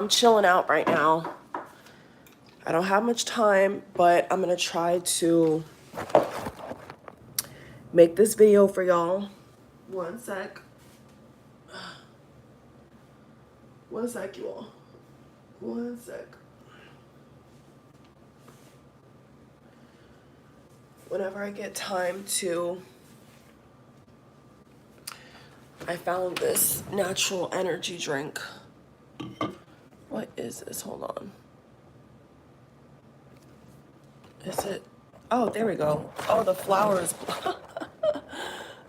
I'm chilling out right now. I don't have much time, but I'm gonna try to make this video for y'all. One sec. One sec, you all. One sec. Whenever I get time to, I found this natural energy drink. What is this? Hold on. Is it? Oh, there we go. Oh, the flower is.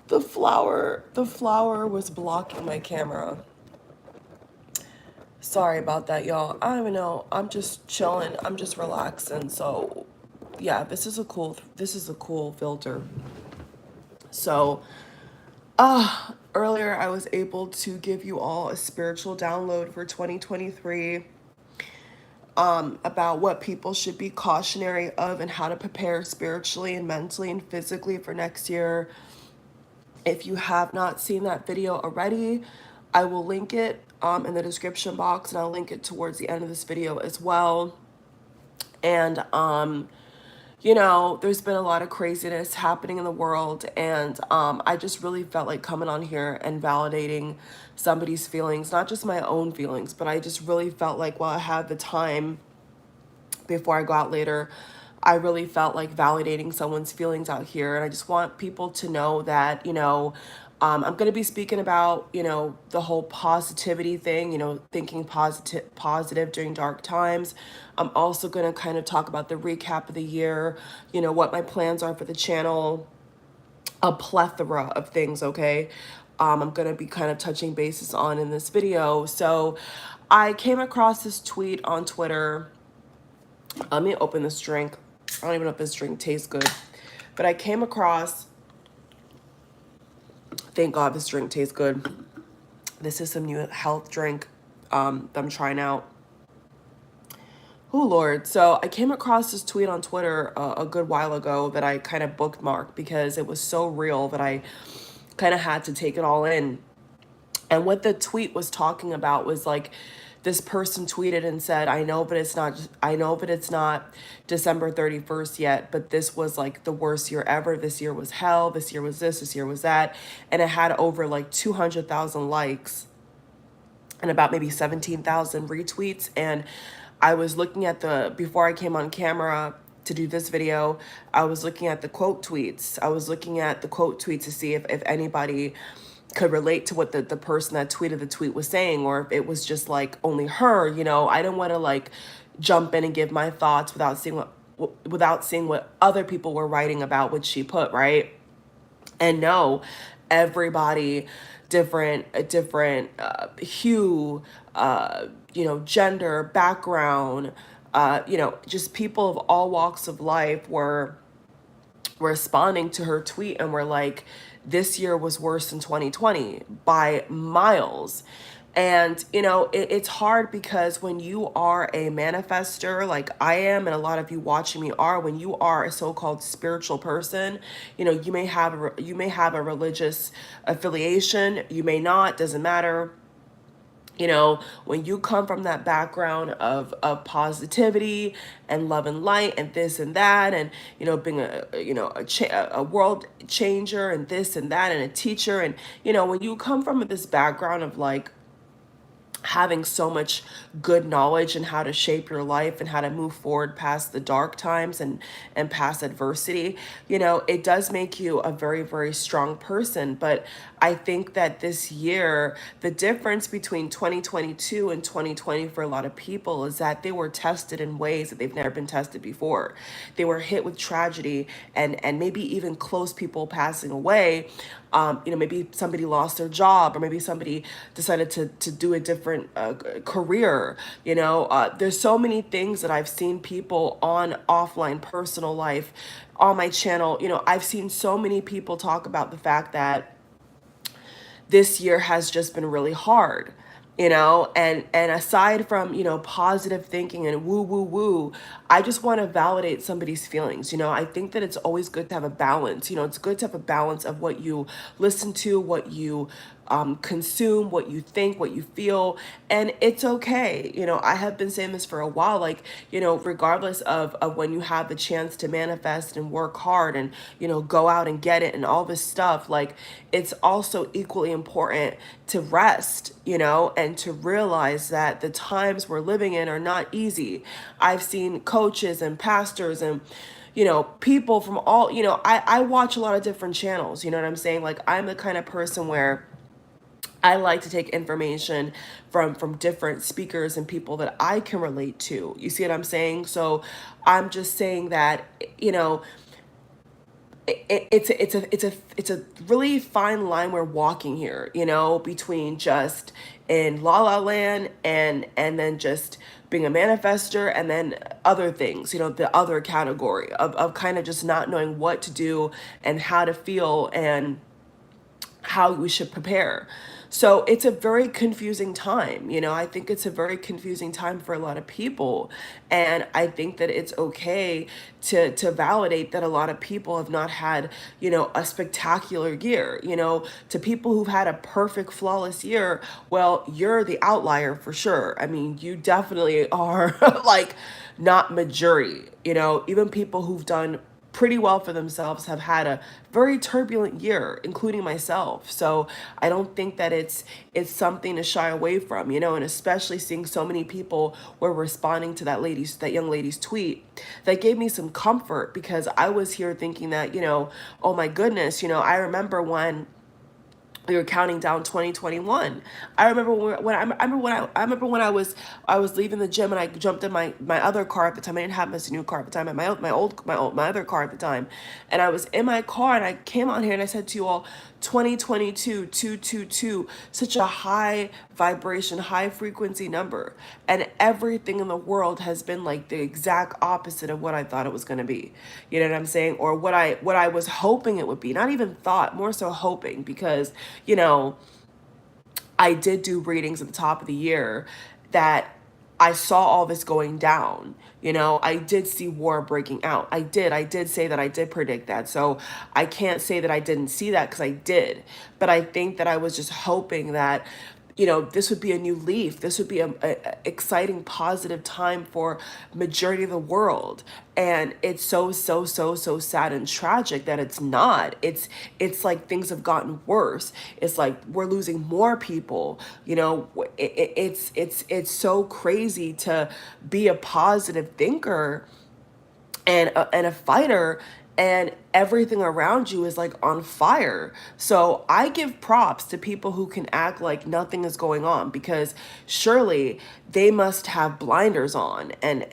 the flower was blocking my camera. Sorry about that, y'all. I don't even know. I'm just chilling. I'm just relaxing. So, yeah, this is a cool filter. So, earlier I was able to give you all a spiritual download for 2023 about what people should be cautionary of and how to prepare spiritually and mentally and physically for next year. If you have not seen that video already, I will link it in the description box, and I'll link it towards the end of this video as well. And you know, there's been a lot of craziness happening in the world, and I just really felt like coming on here and validating somebody's feelings, not just my own feelings, but I just really felt like while I had the time before I go out later, I really felt like validating someone's feelings out here. And I just want people to know that, you know, I'm going to be speaking about, you know, the whole positivity thing, you know, thinking positive during dark times. I'm also going to kind of talk about the recap of the year, you know, what my plans are for the channel, a plethora of things, okay? I'm going to be kind of touching bases on in this video. So I came across this tweet on Twitter. Let me open this drink. I don't even know if this drink tastes good, but I came across, thank God this drink tastes good. This is some new health drink that I'm trying out. Oh, Lord. So I came across this tweet on Twitter a good while ago that I kind of bookmarked because it was so real that I kind of had to take it all in. And what the tweet was talking about was like, this person tweeted and said, I know, but it's not December 31st yet, but this was like the worst year ever. This year was hell. This year was this year was that. And it had over like 200,000 likes and about maybe 17,000 retweets. And I was looking at before I came on camera to do this video, I was looking at the quote tweets. I was looking at the quote tweets to see if anybody could relate to what the person that tweeted the tweet was saying, or if it was just like only her, you know. I didn't want to like jump in and give my thoughts without seeing what other people were writing about what she put, right? And no, everybody different hue, you know, gender, background, you know, just people of all walks of life were responding to her tweet and were like, this year was worse than 2020 by miles. And, you know, it's hard because when you are a manifester like I am, and a lot of you watching me are, when you are a so-called spiritual person, you know, you may have a religious affiliation, you may not, doesn't matter. You know, when you come from that background of positivity and love and light and this and that, and, you know, being a world changer and this and that, and a teacher, and, you know, when you come from this background of like having so much good knowledge and how to shape your life and how to move forward past the dark times and past adversity, you know, it does make you a very, very strong person. But I think that this year, the difference between 2022 and 2020 for a lot of people is that they were tested in ways that they've never been tested before. They were hit with tragedy and maybe even close people passing away. You know, maybe somebody lost their job, or maybe somebody decided to do a different career. You know, there's so many things that I've seen people on offline personal life on my channel. You know, I've seen so many people talk about the fact that this year has just been really hard, you know, and aside from, you know, positive thinking and woo woo woo, I just want to validate somebody's feelings. You know, I think that it's always good to have a balance. You know, it's good to have a balance of what you listen to, what you consume, what you think, what you feel, and it's okay. I have been saying this for a while, like, regardless of when you have the chance to manifest and work hard and, go out and get it and all this stuff, like, it's also equally important to rest, and to realize that the times we're living in are not easy. I've seen coaches and pastors and people from all, I watch a lot of different channels, you know what I'm saying? Like, I'm the kind of person where I like to take information from different speakers and people that I can relate to. You see what I'm saying? So I'm just saying that, it's a really fine line we're walking here, between just in la la land and then just being a manifester and then other things, the other category of kind of just not knowing what to do and how to feel and how we should prepare. So it's a very confusing time. I think it's a very confusing time for a lot of people. And I think that it's okay to validate that a lot of people have not had, a spectacular year. To people who've had a perfect, flawless year, well, you're the outlier for sure. I mean, you definitely are like not majority. Even people who've done pretty well for themselves have had a very turbulent year, including myself. So I don't think that it's something to shy away from, and especially seeing so many people were responding to that young lady's tweet, that gave me some comfort, because I was here thinking that, oh my goodness, I remember when we were counting down 2021. I remember when I was leaving the gym and I jumped in my other car at the time. I didn't have this new car at the time. I had my other car at the time, and I was in my car and I came on here and I said to you all, 2022 222, such a high vibration, high frequency number, and everything in the world has been like the exact opposite of what I thought it was going to be. You know what I'm saying? Or what I was hoping it would be. Not even thought, more so hoping, because I did do readings at the top of the year that I saw all this going down. I did see war breaking out. I did say that. I did predict that. So I can't say that I didn't see that, because I did. But I think that I was just hoping that, this would be a new leaf. This would be a exciting, positive time for majority of the world. And it's so sad and tragic that it's not. It's like things have gotten worse. It's like we're losing more people. It's so crazy to be a positive thinker and a fighter, and everything around you is like on fire. So I give props to people who can act like nothing is going on, because surely they must have blinders on and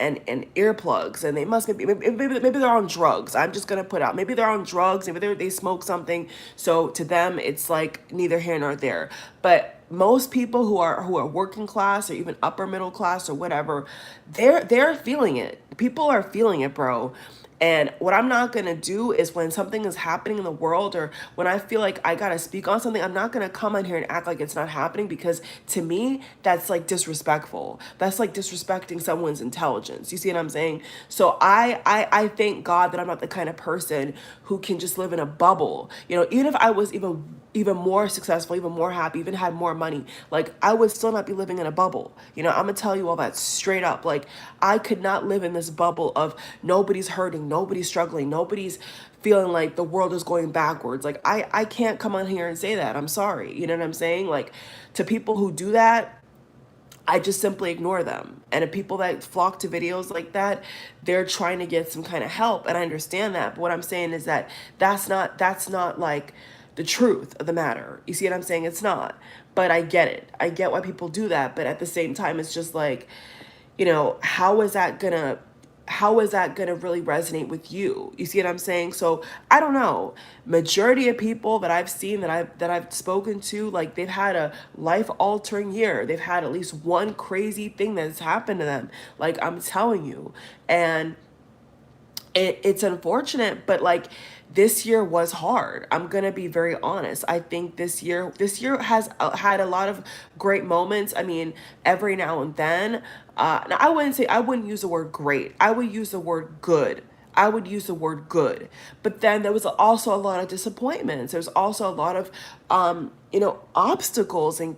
earplugs, and they must maybe they're on drugs. I'm just gonna put out, maybe they're on drugs, maybe they smoke something, so to them it's like neither here nor there. But most people who are working class or even upper middle class or whatever, they're feeling it. People are feeling it, bro. And what I'm not going to do is, when something is happening in the world, or when I feel like I got to speak on something, I'm not going to come on here and act like it's not happening, because to me, that's like disrespectful. That's like disrespecting someone's intelligence. You see what I'm saying? So I thank God that I'm not the kind of person who can just live in a bubble. Even if I was even more successful, even more happy, even had more money, like, I would still not be living in a bubble. I'm gonna tell you all that straight up. Like, I could not live in this bubble of nobody's hurting, nobody's struggling, nobody's feeling like the world is going backwards. Like, I can't come on here and say that. I'm sorry. You know what I'm saying? Like, to people who do that, I just simply ignore them. And if people that flock to videos like that, they're trying to get some kind of help. And I understand that. But what I'm saying is that that's not like the truth of the matter. You see what I'm saying? It's not. But I get it. I get why people do that. But at the same time, it's just like, how is that gonna really resonate with you? You see what I'm saying? So I don't know. Majority of people that I've seen, that I've spoken to, like, they've had a life altering year. They've had at least one crazy thing that's happened to them. Like, I'm telling you. And it's unfortunate, but like, this year was hard. I'm gonna be very honest. I think this year has had a lot of great moments. I mean, every now and then. Now I wouldn't use the word great. I would use the word good. I would use the word good. But then there was also a lot of disappointments. There's also a lot of, obstacles and,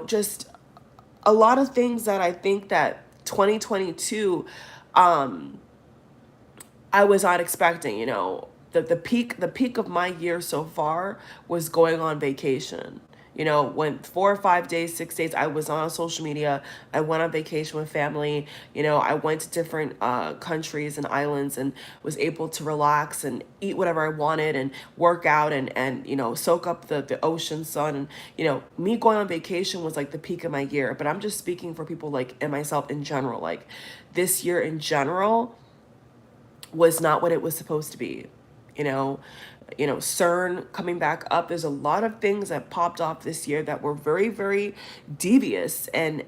just a lot of things that I think that 2022, um, I was not expecting. The peak of my year so far was going on vacation. When 4 or 5 days, 6 days, I was on social media. I went on vacation with family. I went to different countries and islands and was able to relax and eat whatever I wanted and work out and soak up the ocean sun. And me going on vacation was like the peak of my year. But I'm just speaking for people like and myself in general. Like this year in general was not what it was supposed to be. You know, CERN coming back up. There's a lot of things that popped off this year that were very, very devious and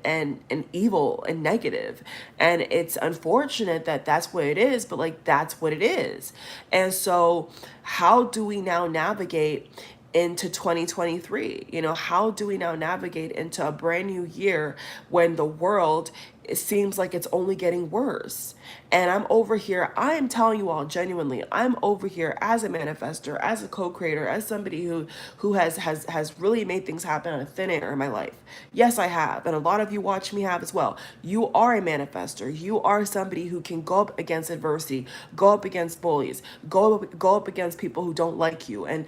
evil and negative. And it's unfortunate that that's what it is, but like that's what it is. And so, how do we now navigate into 2023? How do we now navigate into a brand new year when the world, it seems like it's only getting worse? And I'm over here, I am telling you all genuinely, I'm over here as a manifester, as a co-creator, as somebody who has really made things happen on a thin air in my life. Yes, I have. And a lot of you watch me have as well. You are a manifester. You are somebody who can go up against adversity, go up against bullies, go up against people who don't like you and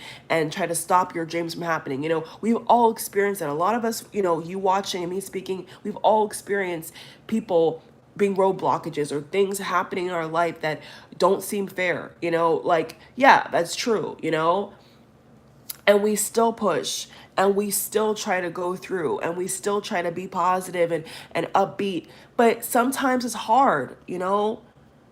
try to stop your dreams from happening. We've all experienced that. A lot of us, you watching and me speaking, we've all experienced people being road blockages or things happening in our life that don't seem fair. Like, yeah, that's true. And we still push and we still try to go through and we still try to be positive and upbeat. But sometimes it's hard.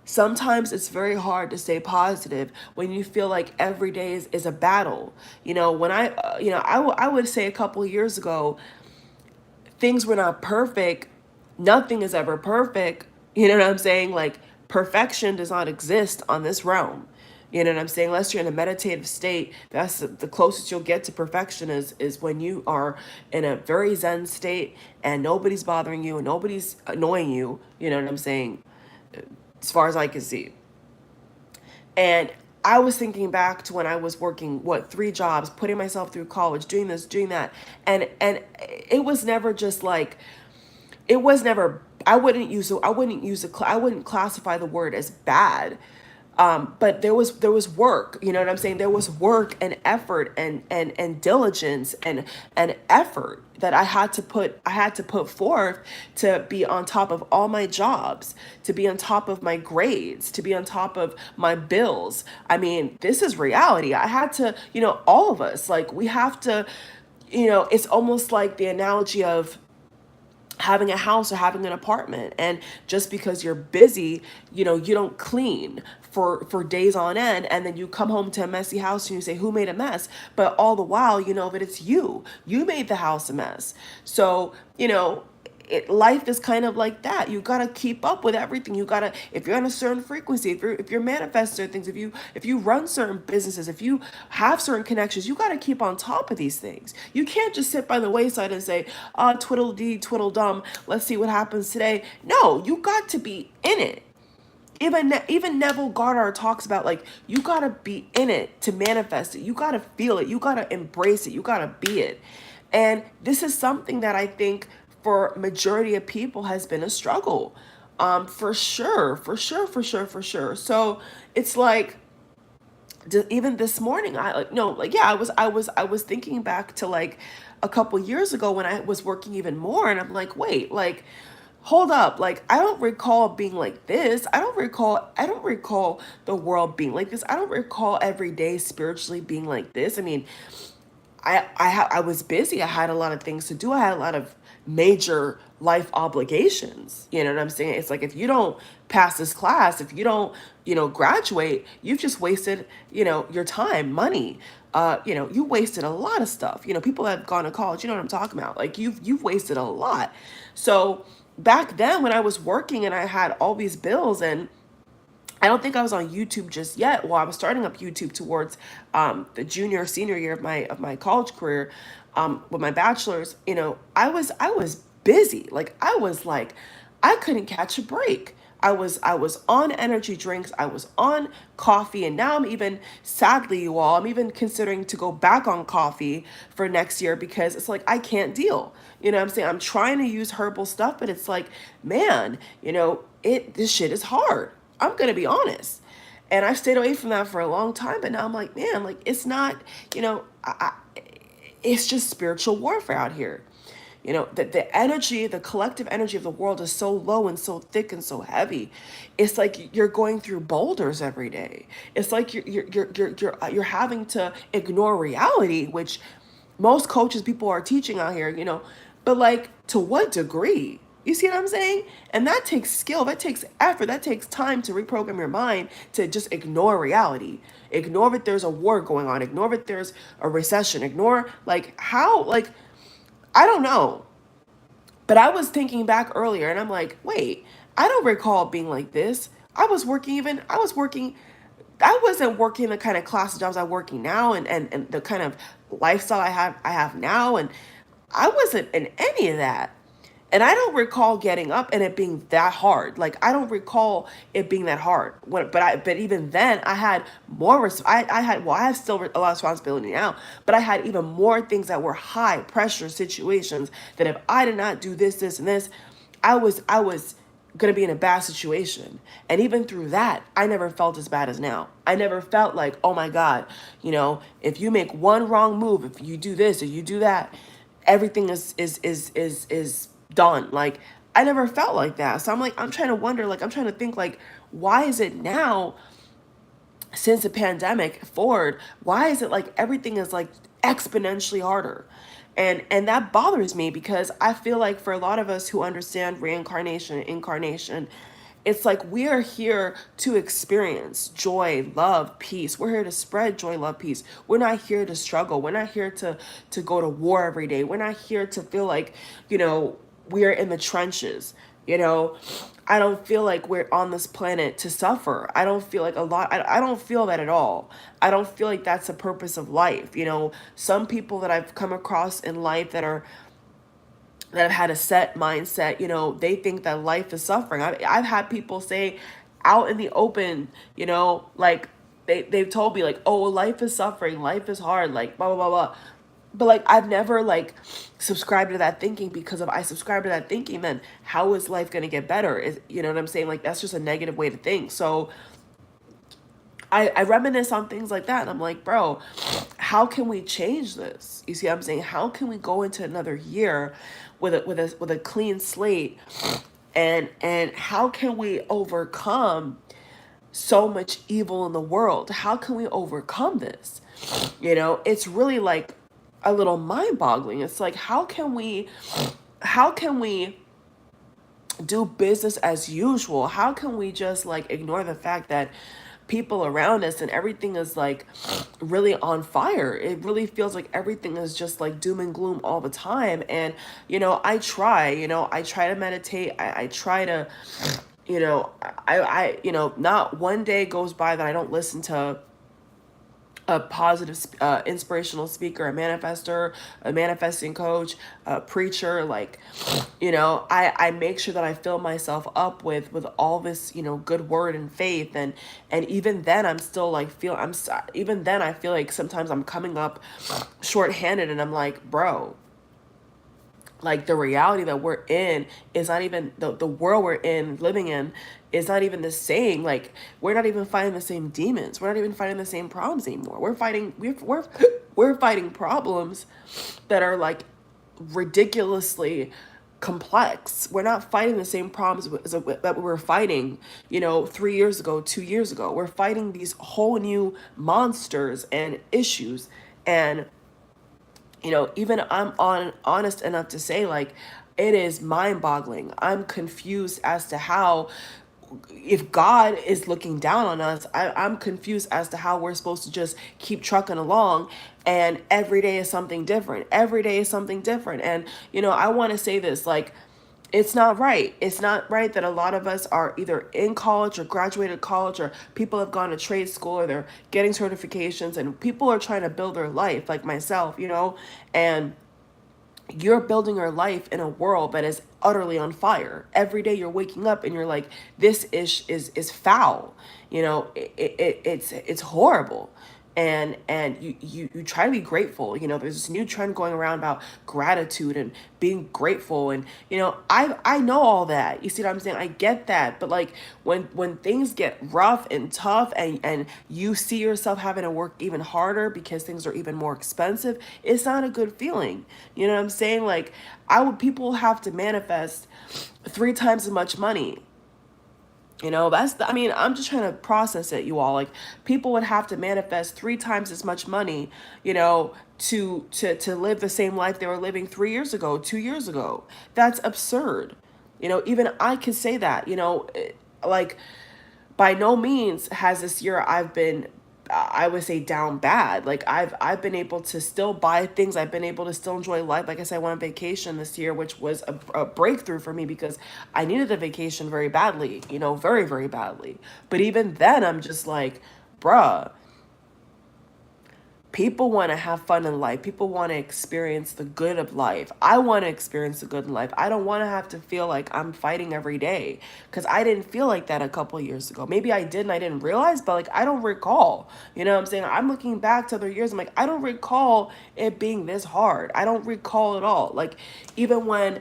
Sometimes it's very hard to stay positive when you feel like every day is a battle. When I would say a couple of years ago, things were not perfect. Nothing is ever perfect. You know what I'm saying? Like, perfection does not exist on this realm. You know what I'm saying? Unless you're in a meditative state, that's the closest you'll get to perfection is when you are in a very zen state and nobody's bothering you and nobody's annoying you. You know what I'm saying? As far as I can see. And I was thinking back to when I was working, 3 jobs, putting myself through college, doing this, doing that. And it was never just like, it was never, I wouldn't classify the word as bad. But there was work. You know what I'm saying? There was work and effort and diligence and effort that I had to put forth to be on top of all my jobs, to be on top of my grades, to be on top of my bills. I mean, this is reality. I had to, all of us, like, we have to, it's almost like the analogy of having a house or having an apartment, and just because you're busy, you don't clean for days on end, and then you come home to a messy house and you say, who made a mess? But all the while, you know that it's you made the house a mess. So life is kind of like that. You got to keep up with everything. You got to, if you're on a certain frequency, if you're manifesting certain things, if you run certain businesses, if you have certain connections, you got to keep on top of these things. You can't just sit by the wayside and say, twiddle dee twiddle dum, let's see what happens today. No, you got to be in it. Even Neville Goddard talks about, like, you gotta be in it to manifest it. You gotta feel it. You gotta embrace it. You gotta be it. And this is something that I think for majority of people has been a struggle, for sure, for sure, for sure, for sure. So it's like, even this morning, I like no, like, yeah, I was thinking back to like a couple years ago when I was working even more, and I'm like, wait, like, hold up, like, I don't recall being like this. I don't recall the world being like this. I don't recall every day spiritually being like this. I mean, I was busy. I had a lot of things to do. I had a lot of major life obligations. You know what I'm saying? It's like, if you don't pass this class, if you don't, graduate, you've just wasted, your time, money. You wasted a lot of stuff. People that have gone to college, you know what I'm talking about. Like, you've wasted a lot. So back then when I was working and I had all these bills, and I don't think I was on YouTube just yet. Well, I was starting up YouTube towards the junior senior year of my college career, with my bachelor's. I was busy. Like, I couldn't catch a break. I was on energy drinks, I was on coffee, and now I'm even, sadly, you all, I'm even considering to go back on coffee for next year because it's like I can't deal. You know what I'm saying? I'm trying to use herbal stuff, but it's like, man, this shit is hard. I'm gonna be honest. And I stayed away from that for a long time, but now I'm like, man, like it's not, it's just spiritual warfare out here. The energy, the collective energy of the world is so low and so thick and so heavy. It's like you're going through boulders every day. It's like you're having to ignore reality, which most coaches, people are teaching out here, but like, to what degree? You see what I'm saying? And that takes skill, that takes effort, that takes time to reprogram your mind to just ignore reality. Ignore that there's a war going on, ignore that there's a recession, ignore like how, like, I don't know. But I was thinking back earlier and I'm like, wait, I don't recall being like this. I wasn't working the kind of class jobs I'm working now, and the kind of lifestyle I have now, and I wasn't in any of that. And I don't recall getting up and it being that hard. Like, I don't recall it being that hard. But even then, I had more. I have still a lot of responsibility now, but I had even more things that were high pressure situations. That if I did not do this, this, and this, I was gonna be in a bad situation. And even through that, I never felt as bad as now. I never felt like, oh my God, if you make one wrong move, if you do this or you do that, everything is done. Like, I never felt like that. So I'm trying to wonder, like, I'm trying to think, like, why is it now, since the pandemic forward, why is it like everything is like exponentially harder? And that bothers me because I feel like for a lot of us who understand reincarnation and incarnation, it's like we are here to experience joy, love, peace. We're here to spread joy, love, peace. We're not here to struggle. We're not here to go to war every day. We're not here to feel like, we're in the trenches. You know, I don't feel like we're on this planet to suffer. I don't feel like I don't feel that at all. I don't feel like that's the purpose of life. Some people that I've come across in life that have had a set mindset, they think that life is suffering. I've had people say out in the open, like they've told me like, oh, life is suffering, life is hard, like blah, blah, blah, blah. But like, I've never like subscribed to that thinking, because if I subscribe to that thinking, then how is life going to get better? You know what I'm saying? Like, that's just a negative way to think. So I reminisce on things like that. And I'm like, bro, how can we change this? You see what I'm saying? How can we go into another year with a clean slate? And how can we overcome so much evil in the world? How can we overcome this? It's really like a little mind-boggling. It's like, how can we do business as usual? How can we just like ignore the fact that people around us and everything is like really on fire? It really feels like everything is just like doom and gloom all the time. And I try to meditate. I try to, not one day goes by that I don't listen to a positive, inspirational speaker, a manifester, a manifesting coach, a preacher. Like, I make sure that I fill myself up with all this, good word and faith. And even then I'm still like even then I feel like sometimes I'm coming up shorthanded, and I'm like, bro, like the reality that we're in is not even the world we're in, living in, is not even the same. Like, we're not even fighting the same demons. We're not even fighting the same problems anymore. We're fighting problems that are like ridiculously complex. We're not fighting the same problems that we were fighting, 3 years ago, 2 years ago. We're fighting these whole new monsters and issues. And even honest enough to say, like, it is mind-boggling. I'm confused as to how, if God is looking down on us, I'm confused as to how we're supposed to just keep trucking along, and every day is something different. Every day is something different. And, I want to say this, like, it's not right. It's not right that a lot of us are either in college or graduated college, or people have gone to trade school, or they're getting certifications, and people are trying to build their life like myself, and you're building your life in a world that is utterly on fire. Every day you're waking up and you're like, this is foul. It's horrible. And you try to be grateful. There's this new trend going around about gratitude and being grateful. And I know all that. You see what I'm saying? I get that. But like when things get rough and tough, and you see yourself having to work even harder because things are even more expensive, it's not a good feeling. You know what I'm saying? Like, people have to manifest 3 times as much money. I'm just trying to process it, you all. Like, people would have to manifest 3 times as much money, to live the same life they were living 3 years ago, 2 years ago. That's absurd. Even I can say that. Like, by no means has this year I've been, I would say, down bad. Like, I've been able to still buy things. I've been able to still enjoy life. Like I said, I went on vacation this year, which was a breakthrough for me because I needed a vacation very badly, very, very badly. But even then, I'm just like, bruh, people want to have fun in life. People want to experience the good of life. I want to experience the good in life. I don't want to have to feel like I'm fighting every day, because I didn't feel like that a couple of years ago. Maybe I did and I didn't realize, but like, I don't recall. You know what I'm saying? I'm looking back to other years. I'm like, I don't recall it being this hard. I don't recall at all. Like, even when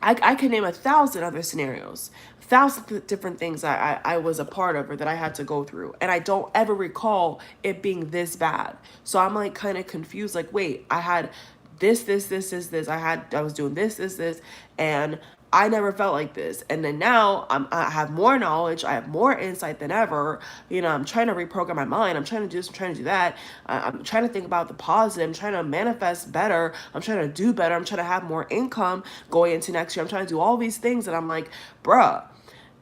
I can name 1,000 other scenarios, 1,000 different things I was a part of or that I had to go through. And I don't ever recall it being this bad. So I'm like kind of confused. Like, wait, I had this. I was doing this. And I never felt like this. And then now I have more knowledge. I have more insight than ever. I'm trying to reprogram my mind. I'm trying to do this. I'm trying to do that. I'm trying to think about the positive. I'm trying to manifest better. I'm trying to do better. I'm trying to have more income going into next year. I'm trying to do all these things. And I'm like, bruh,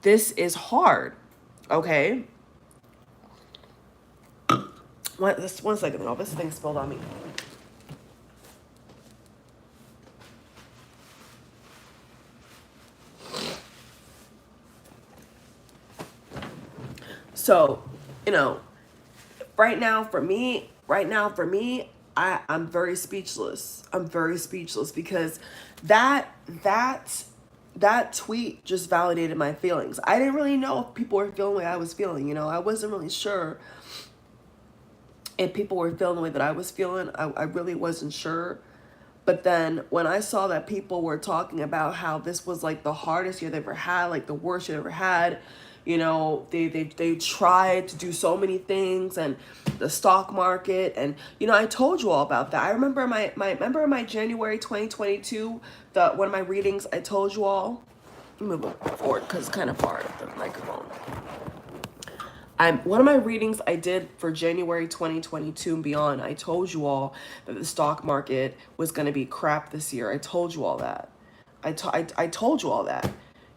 this is hard. Okay. One second. Oh, this thing spilled on me. So, right now for me, I'm very speechless. I'm very speechless because that that that tweet just validated my feelings. I didn't really know if people were feeling the way I was feeling. I wasn't really sure if people were feeling the way that I was feeling. I really wasn't sure. But then when I saw that people were talking about how this was like the hardest year they ever had, like the worst year they ever had, they tried to do so many things, and the stock market, and I told you all about that. I remember my January 2022, one of my readings. I told you all. Let me move forward because it's kind of far of the microphone. One of my readings I did for January 2022 and beyond, I told you all that the stock market was going to be crap this year. I told you all that. I told you all that,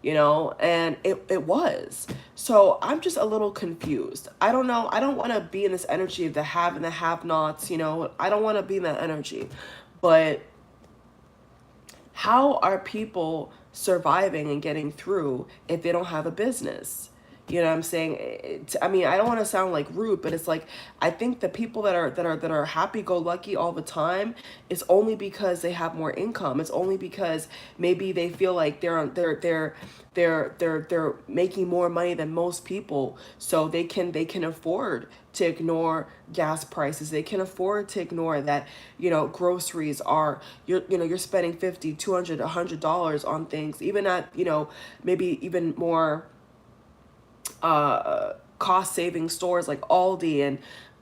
and it was. So I'm just a little confused. I don't know. I don't want to be in this energy of the have and the have-nots, I don't want to be in that energy. But how are people surviving and getting through if they don't have a business? You know what I'm saying? I don't want to sound like rude, but it's like, I think the people that are happy-go-lucky all the time, it's only because they have more income. It's only because maybe they feel like they're making more money than most people, so they can afford to ignore gas prices. They can afford to ignore that, groceries are, you're spending $50, $200, $100 on things, even at, maybe even more cost saving stores like Aldi and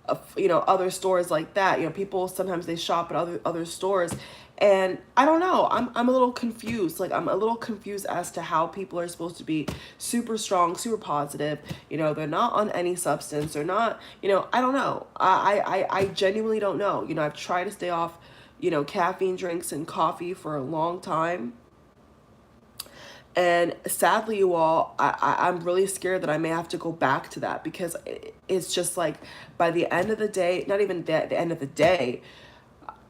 other stores like that. People sometimes they shop at other stores, and I don't know, I'm a little confused. Like, I'm a little confused as to how people are supposed to be super strong, super positive. They're not on any substance. They're not, I don't know. I genuinely don't know. I've tried to stay off caffeine drinks and coffee for a long time. And sadly, you all, I'm really scared that I may have to go back to that, because it's just like, by the end of the day, not even the end of the day,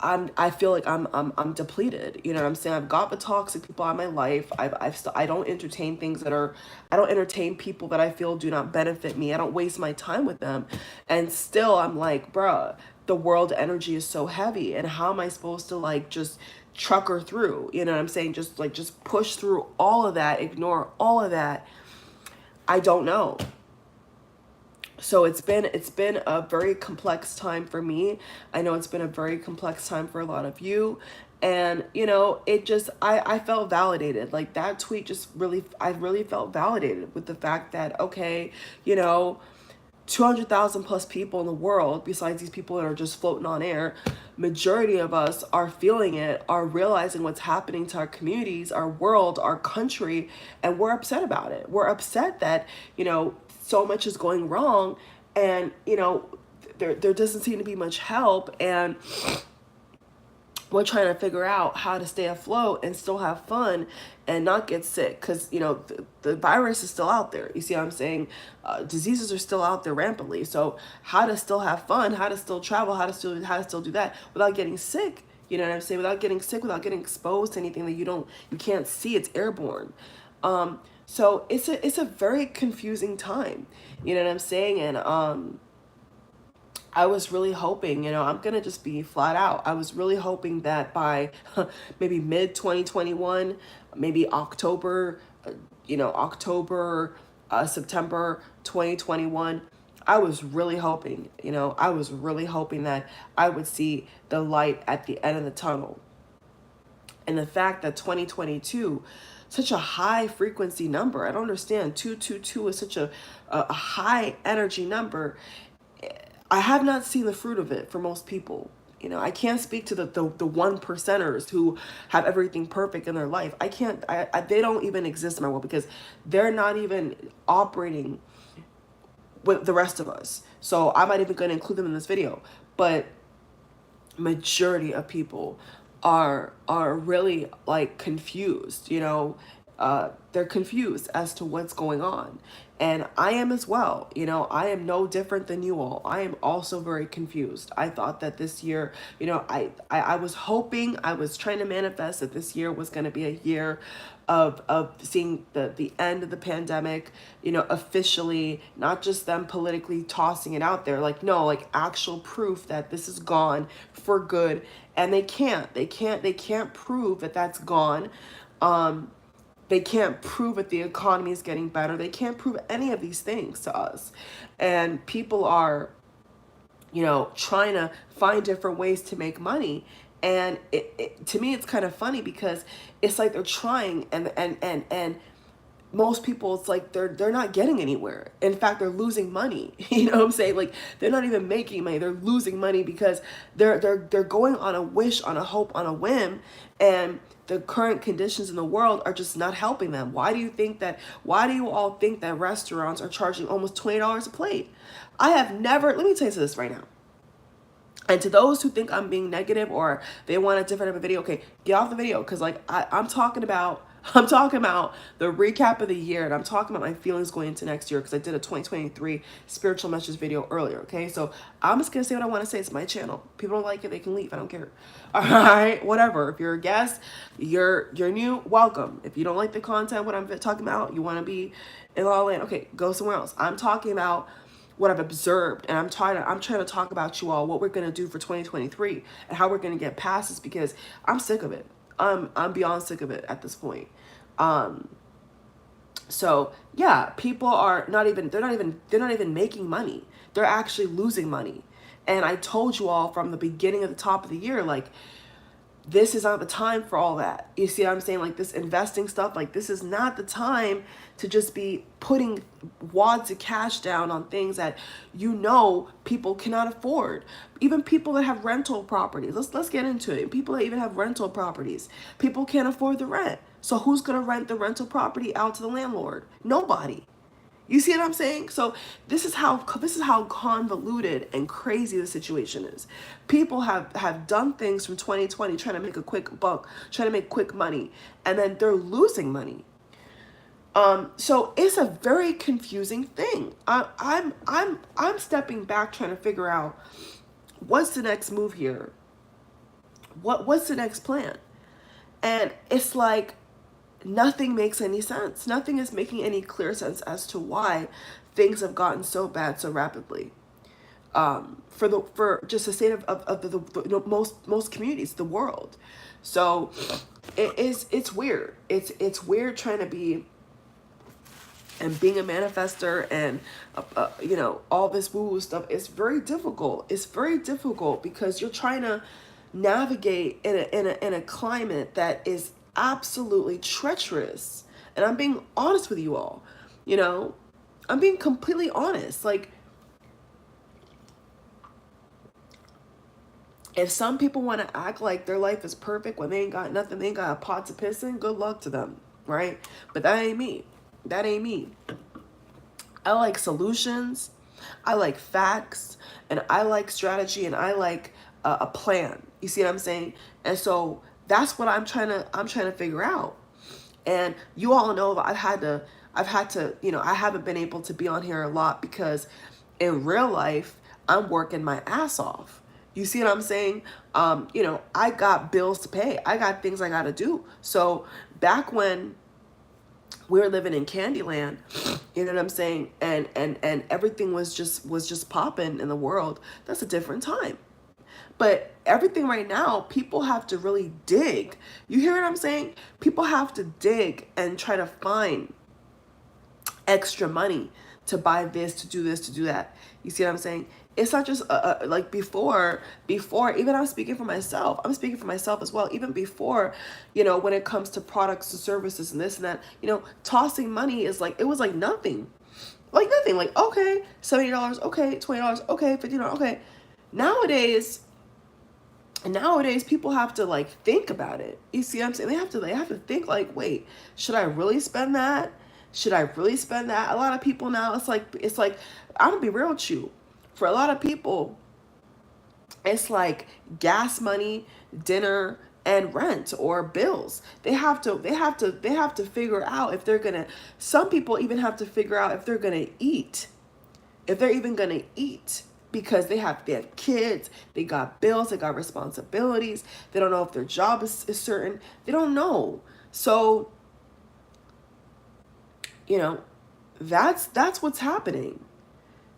I feel like I'm depleted. You know what I'm saying? I've got the toxic people out of my life. I don't entertain I don't entertain people that I feel do not benefit me. I don't waste my time with them. And still, I'm like, bruh, the world energy is so heavy, and how am I supposed to like just truck her through? You know what I'm saying? Just push through all of that, ignore all of that. I don't know. So it's been a very complex time for me. I know it's been a very complex time for a lot of you. And you know, it just I felt validated. Like that tweet just really, I really felt validated with the fact that, okay, you know, 200,000 plus people in the world, besides these people that are just floating on air, majority of us are feeling it, are realizing what's happening to our communities, our world, our country, and we're upset about it. We're upset that, you know, so much is going wrong, and, you know, there doesn't seem to be much help, and we're trying to figure out how to stay afloat and still have fun and not get sick, because you know the virus is still out there. You see what I'm saying? Diseases are still out there rampantly. So how to still have fun, how to still travel, how to still do that without getting sick? You know what I'm saying? Without getting sick, without getting exposed to anything that you can't see. It's airborne. So it's a very confusing time. You know what I'm saying? And I was really hoping, you know, I'm going to just be flat out. I was really hoping that by maybe mid 2021, maybe October, October, September 2021, I was really hoping, you know, I was really hoping that I would see the light at the end of the tunnel. And the fact that 2022, such a high frequency number, I don't understand. 222 is such a high energy number. I have not seen the fruit of it for most people. You know, I can't speak to the one percenters who have everything perfect in their life. I can't, they don't even exist in my world, because they're not even operating with the rest of us. So I'm not even going to include them in this video. But majority of people are really like confused, you know. They're confused as to what's going on, and I am as well. You know, I am no different than you all. I am also very confused. I thought that this year, you know, I was hoping, I was trying to manifest that this year was going to be a year of seeing the end of the pandemic, you know, officially, not just them politically tossing it out there, like, no, like actual proof that this is gone for good. And they can't prove that that's gone. They can't prove that the economy is getting better. They can't prove any of these things to us. And people are, you know, trying to find different ways to make money. And to me, it's kind of funny, because it's like they're trying, and most people, it's like they're not getting anywhere. In fact, they're losing money. You know what I'm saying? Like, they're not even making money. They're losing money, because they're going on a wish, on a hope, on a whim, and the current conditions in the world are just not helping them. Why do you all think that restaurants are charging almost $20 a plate? I have never, let me tell you this right now. And to those who think I'm being negative, or they want a different type of video, okay, get off the video, because like I'm talking about the recap of the year, and I'm talking about my feelings going into next year, because I did a 2023 spiritual message video earlier. Okay, so I'm just gonna say what I want to say. It's my channel. People don't like it, they can leave. I don't care. All right, whatever. If you're a guest, you're new, welcome. If you don't like the content, what I'm talking about, you want to be in La La Land, okay, go somewhere else. I'm talking about what I've observed, and I'm trying to talk about you all, what we're gonna do for 2023 and how we're gonna get past this, because I'm sick of it. I'm beyond sick of it at this point. So yeah, people are they're not even making money. They're actually losing money. And I told you all from the beginning of the top of the year, like, this is not the time for all that. You see what I'm saying? Like, this investing stuff, like, this is not the time to just be putting wads of cash down on things that you know people cannot afford. Even people that have rental properties. Let's get into it. People that even have rental properties. People can't afford the rent. So who's going to rent the rental property out to the landlord? Nobody. You see what I'm saying? So this is how convoluted and crazy the situation is. People have done things from 2020 trying to make a quick buck, trying to make quick money, and then they're losing money. So it's a very confusing thing. I'm stepping back, trying to figure out what's the next move here. What's the next plan? And it's like, nothing makes any sense. Nothing is making any clear sense as to why things have gotten so bad so rapidly. for just the state of the most communities, the world. So it's weird. It's weird trying to be and being a manifester and all this woo stuff. It's very difficult. It's very difficult because you're trying to navigate in a climate that is absolutely treacherous. And I'm being honest with you all. I'm being completely honest. Like, if some people want to act like their life is perfect when they ain't got nothing, they ain't got a pot to piss in, good luck to them, right? But that ain't me. That ain't me. I like solutions, I like facts, and I like strategy, and I like a plan. You see what I'm saying? And so that's what I'm trying to figure out. And you all know that I've had to, I haven't been able to be on here a lot because in real life, I'm working my ass off. You see what I'm saying? I got bills to pay. I got things I got to do. So back when we were living in Candyland, you know what I'm saying? And everything was just popping in the world. That's a different time. But everything right now, people have to really dig. You hear what I'm saying? People have to dig and try to find extra money to buy this, to do this, to do that. You see what I'm saying? It's not just like before, even I'm speaking for myself. I'm speaking for myself as well. Even before, when it comes to products and services and this and that, tossing money is like, it was like nothing. Like nothing. Like, okay, $70, okay, $20, okay, $50, okay. Nowadays people have to like think about it. You see what I'm saying? They have to think like, wait, should I really spend that? Should I really spend that? A lot of people now, it's like I'm gonna be real with you. For a lot of people, it's like gas money, dinner, and rent or bills. They have to figure out if they're gonna. Some people even have to figure out if they're gonna eat, if they're even gonna eat, because they have kids, they got bills, they got responsibilities. They don't know if their job is certain. They don't know. So, that's what's happening.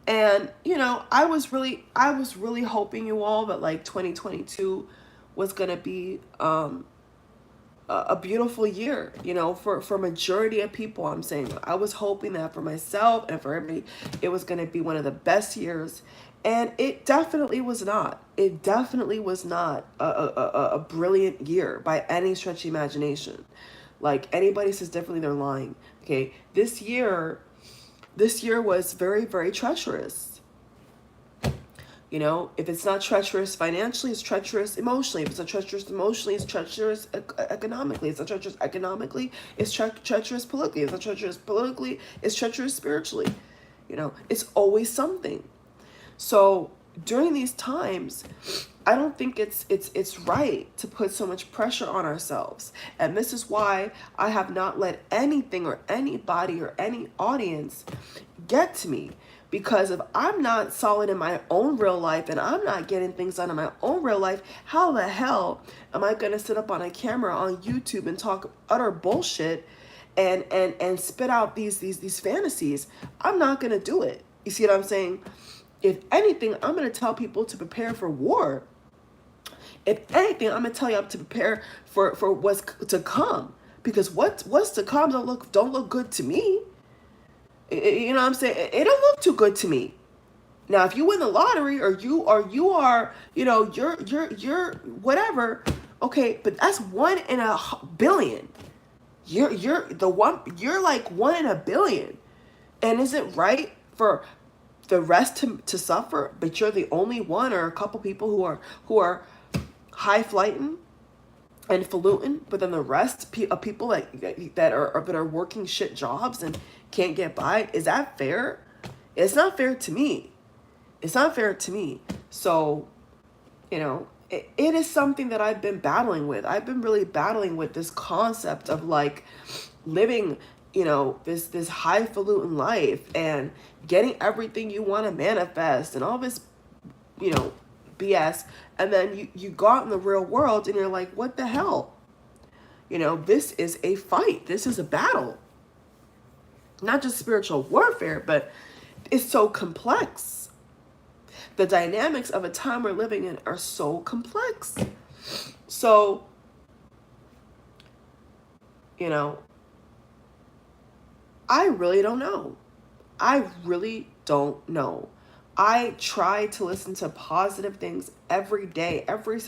And, I was really hoping, you all, that like 2022 was going to be a beautiful year, for majority of people. I'm saying I was hoping that for myself and for everybody, it was going to be one of the best years. And it definitely was not. It definitely was not a brilliant year by any stretch of the imagination. Like, anybody says differently, they're lying. Okay, this year was very, very treacherous. If it's not treacherous financially, it's treacherous emotionally. If it's not treacherous emotionally, it's treacherous economically. If it's not treacherous economically, it's treacherous politically. If it's not treacherous politically, it's treacherous spiritually. It's always something. So during these times, I don't think it's right to put so much pressure on ourselves. And this is why I have not let anything or anybody or any audience get to me. Because if I'm not solid in my own real life and I'm not getting things done in my own real life, how the hell am I going to sit up on a camera on YouTube and talk utter bullshit and spit out these fantasies? I'm not going to do it. You see what I'm saying? If anything, I'm going to tell people to prepare for war. If anything, I'm going to tell you to prepare for what's to come. Because what's to come don't look good to me. You know what I'm saying? It don't look too good to me. Now, if you win the lottery or you are, you're whatever, okay, but that's 1 in a billion. You're like 1 in a billion. And is it right for the rest to suffer, but you're the only one or a couple people who are high flighting and falutin, but then the rest of people that are working shit jobs and can't get by? Is that fair? It's not fair to me. It's not fair to me. So, it is something that I've been battling with. I've been really battling with this concept of like living, this highfalutin life and getting everything you want to manifest and all this, BS. And then you go out in the real world and you're like, what the hell? This is a fight. This is a battle. Not just spiritual warfare, but it's so complex. the dynamics of a time we're living in are so complex. So, you know, I really don't know. I really don't know. I try to listen to positive things every day,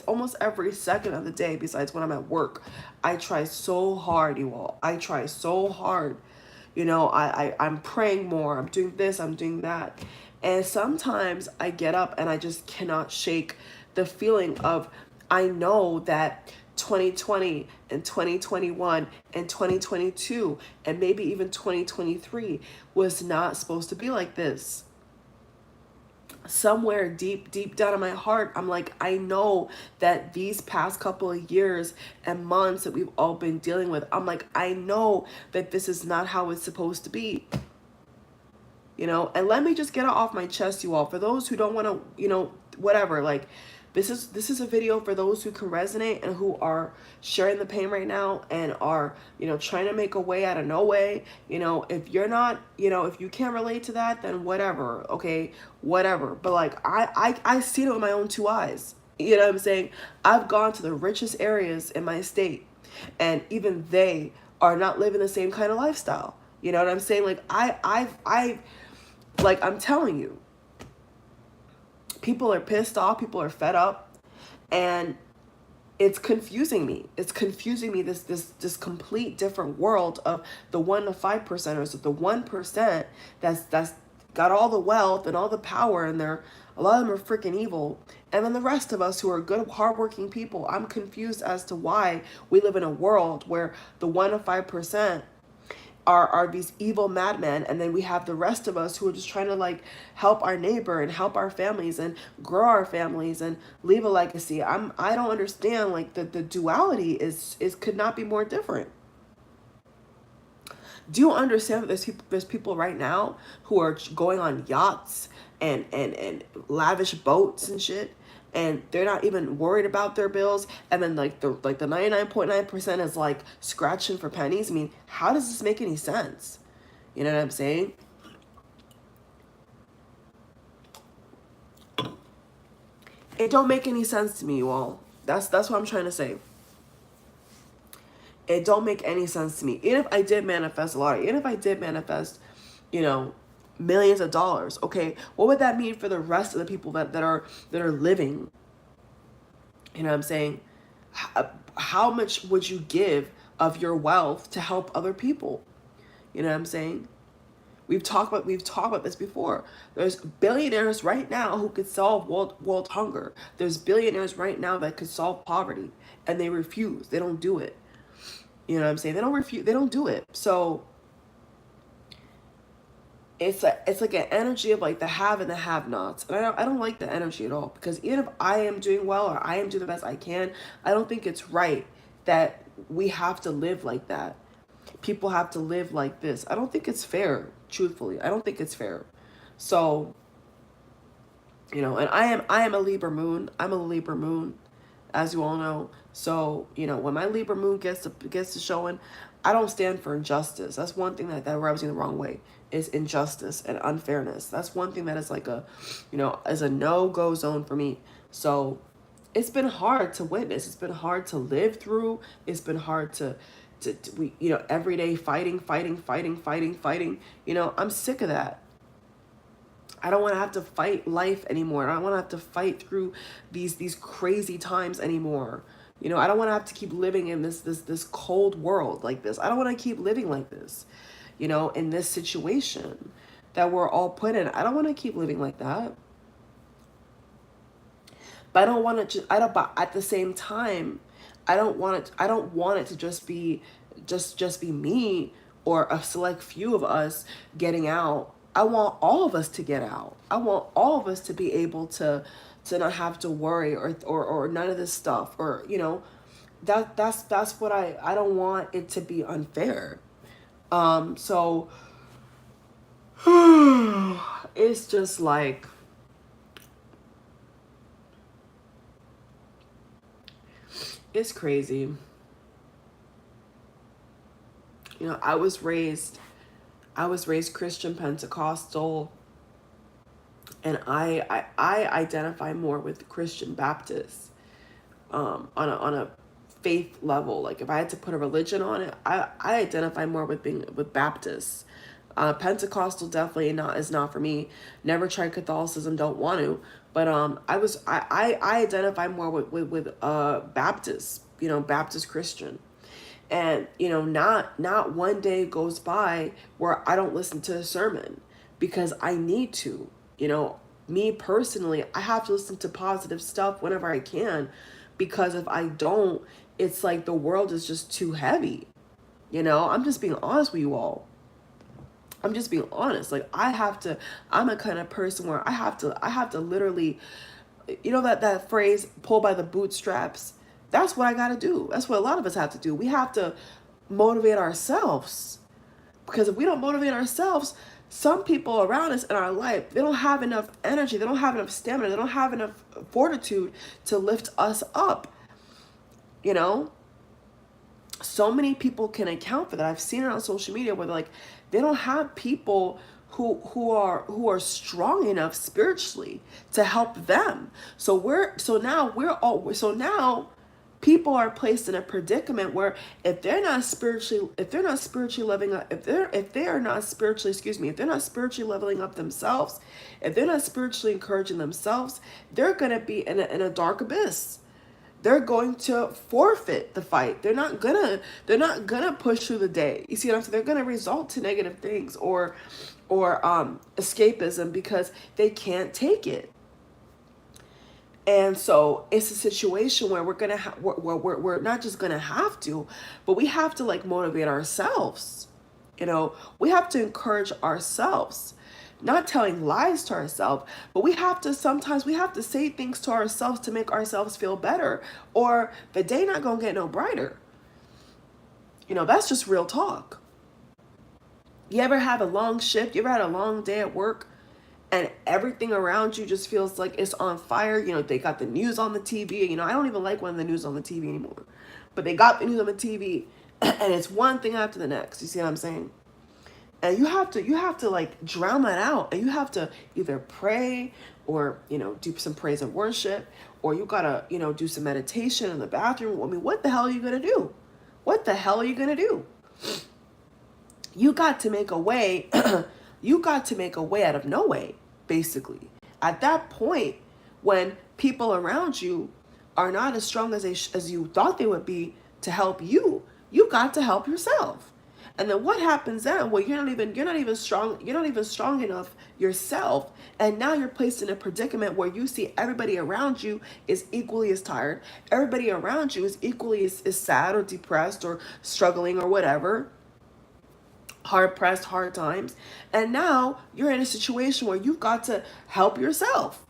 almost every second of the day, besides when I'm at work. I try so hard, you all. I try so hard. I'm praying more. I'm doing this, I'm doing that. And sometimes I get up and I just cannot shake the feeling of, I know that 2020 and 2021 and 2022 and maybe even 2023 was not supposed to be like this. Somewhere deep down in my heart, I'm like, I know that these past couple of years and months that we've all been dealing with, I'm like, I know that this is not how it's supposed to be. And let me just get it off my chest, you all. For those who don't want to, whatever, like, this is a video for those who can resonate and who are sharing the pain right now and are, trying to make a way out of no way. If you're not, if you can't relate to that, then whatever, okay, whatever. But like, I seen it with my own two eyes. You know what I'm saying? I've gone to the richest areas in my state, and even they are not living the same kind of lifestyle. You know what I'm saying? Like, like, I'm telling you, people are pissed off, people are fed up, and it's confusing me. It's confusing me, this complete different world of the 1 to 5 percenters, of the 1% that's got all the wealth and all the power, and a lot of them are freaking evil. And then the rest of us who are good, hardworking people, I'm confused as to why we live in a world where the 1 to 5% are these evil madmen, and then we have the rest of us who are just trying to like help our neighbor and help our families and grow our families and leave a legacy. I don't understand, like, the duality is could not be more different. Do you understand that there's people right now who are going on yachts and lavish boats and shit, and they're not even worried about their bills, and then like the 99.9% is like scratching for pennies? I mean, how does this make any sense? You know what I'm saying? It don't make any sense to me, you all. That's what I'm trying to say. It don't make any sense to me. Even if I did manifest a lot, even if I did manifest, millions of dollars, okay, what would that mean for the rest of the people that are living? You know what I'm saying? How much would you give of your wealth to help other people? You know what I'm saying? We've talked about this before. There's billionaires right now who could solve world hunger. There's billionaires right now that could solve poverty, and they refuse. They don't do it. You know what I'm saying? They don't do it. So it's like an energy of like the have and the have-nots, and I don't like the energy at all, because even if I am doing well or I am doing the best I can, I don't think it's right that we have to live like that. People have to live like this. I don't think it's fair. Truthfully, I don't think it's fair. So, and I am a Libra moon. I'm a Libra moon, as you all know. So, when my Libra moon gets to showing, I don't stand for injustice. That's one thing that rubs me the wrong way, is injustice and unfairness. That's one thing that is like is a no-go zone for me. So it's been hard to witness. It's been hard to live through. It's been hard to we, every day fighting. I'm sick of that. I don't want to have to fight life anymore. I don't want to have to fight through these crazy times anymore. I don't want to have to keep living in this cold world like this. I don't want to keep living like this, in this situation that we're all put in. I don't want to keep living like that. But I don't want it to, but at the same time, I don't want it to just be me or a select few of us getting out. I want all of us to get out. I want all of us to be able to not have to worry or none of this stuff, or that's what I don't want it to be unfair. So it's just like, it's crazy. I was raised Christian Pentecostal. And I identify more with Christian Baptists, on a faith level. Like if I had to put a religion on it, I identify more with being with Baptists. Pentecostal definitely not is not for me. Never tried Catholicism, don't want to. But I identify more with Baptists, Baptist Christian. And not one day goes by where I don't listen to a sermon, because I need to. Me personally, I have to listen to positive stuff whenever I can, because if I don't, it's like the world is just too heavy. I'm just being honest with you all. I'm just being honest. Like I'm a kind of person where I have to literally, that phrase, pull by the bootstraps. That's what I got to do. That's what a lot of us have to do. We have to motivate ourselves, because if we don't motivate ourselves, some people around us in our life, they don't have enough energy, they don't have enough stamina, they don't have enough fortitude to lift us up. So many people can account for that. I've seen it on social media where they don't have people who are strong enough spiritually to help them. So now people are placed in a predicament where if they're not spiritually leveling up, if they are not spiritually, if they're not spiritually leveling up themselves, if they're not spiritually encouraging themselves, they're going to be in a dark abyss. They're going to forfeit the fight. They're not gonna push through the day. You see what I'm saying? They're gonna result to negative things or escapism, because they can't take it. And so it's a situation where we're not just gonna have to, but we have to motivate ourselves. We have to encourage ourselves, not telling lies to ourselves, but sometimes we have to say things to ourselves to make ourselves feel better, or the day not gonna get no brighter. That's just real talk. You ever have a long shift? You ever had a long day at work and everything around you just feels like it's on fire? They got the news on the TV. I don't even like when the news on the TV anymore, but they got the news on the TV and it's one thing after the next. You see what I'm saying? And you have to drown that out, and you have to either pray or do some praise and worship, or you gotta do some meditation in the bathroom. I mean, what the hell are you gonna do? What the hell are you gonna do? You got to make a way. You got to make a way out of no way, basically. At that point, when people around you are not as strong as you thought they would be to help you, you got to help yourself. And then what happens then? Well, you're not even strong enough yourself, and now you're placed in a predicament where you see everybody around you is equally as tired. Everybody around you is equally as sad or depressed or struggling or whatever. Hard pressed, hard times. And now you're in a situation where you've got to help yourself.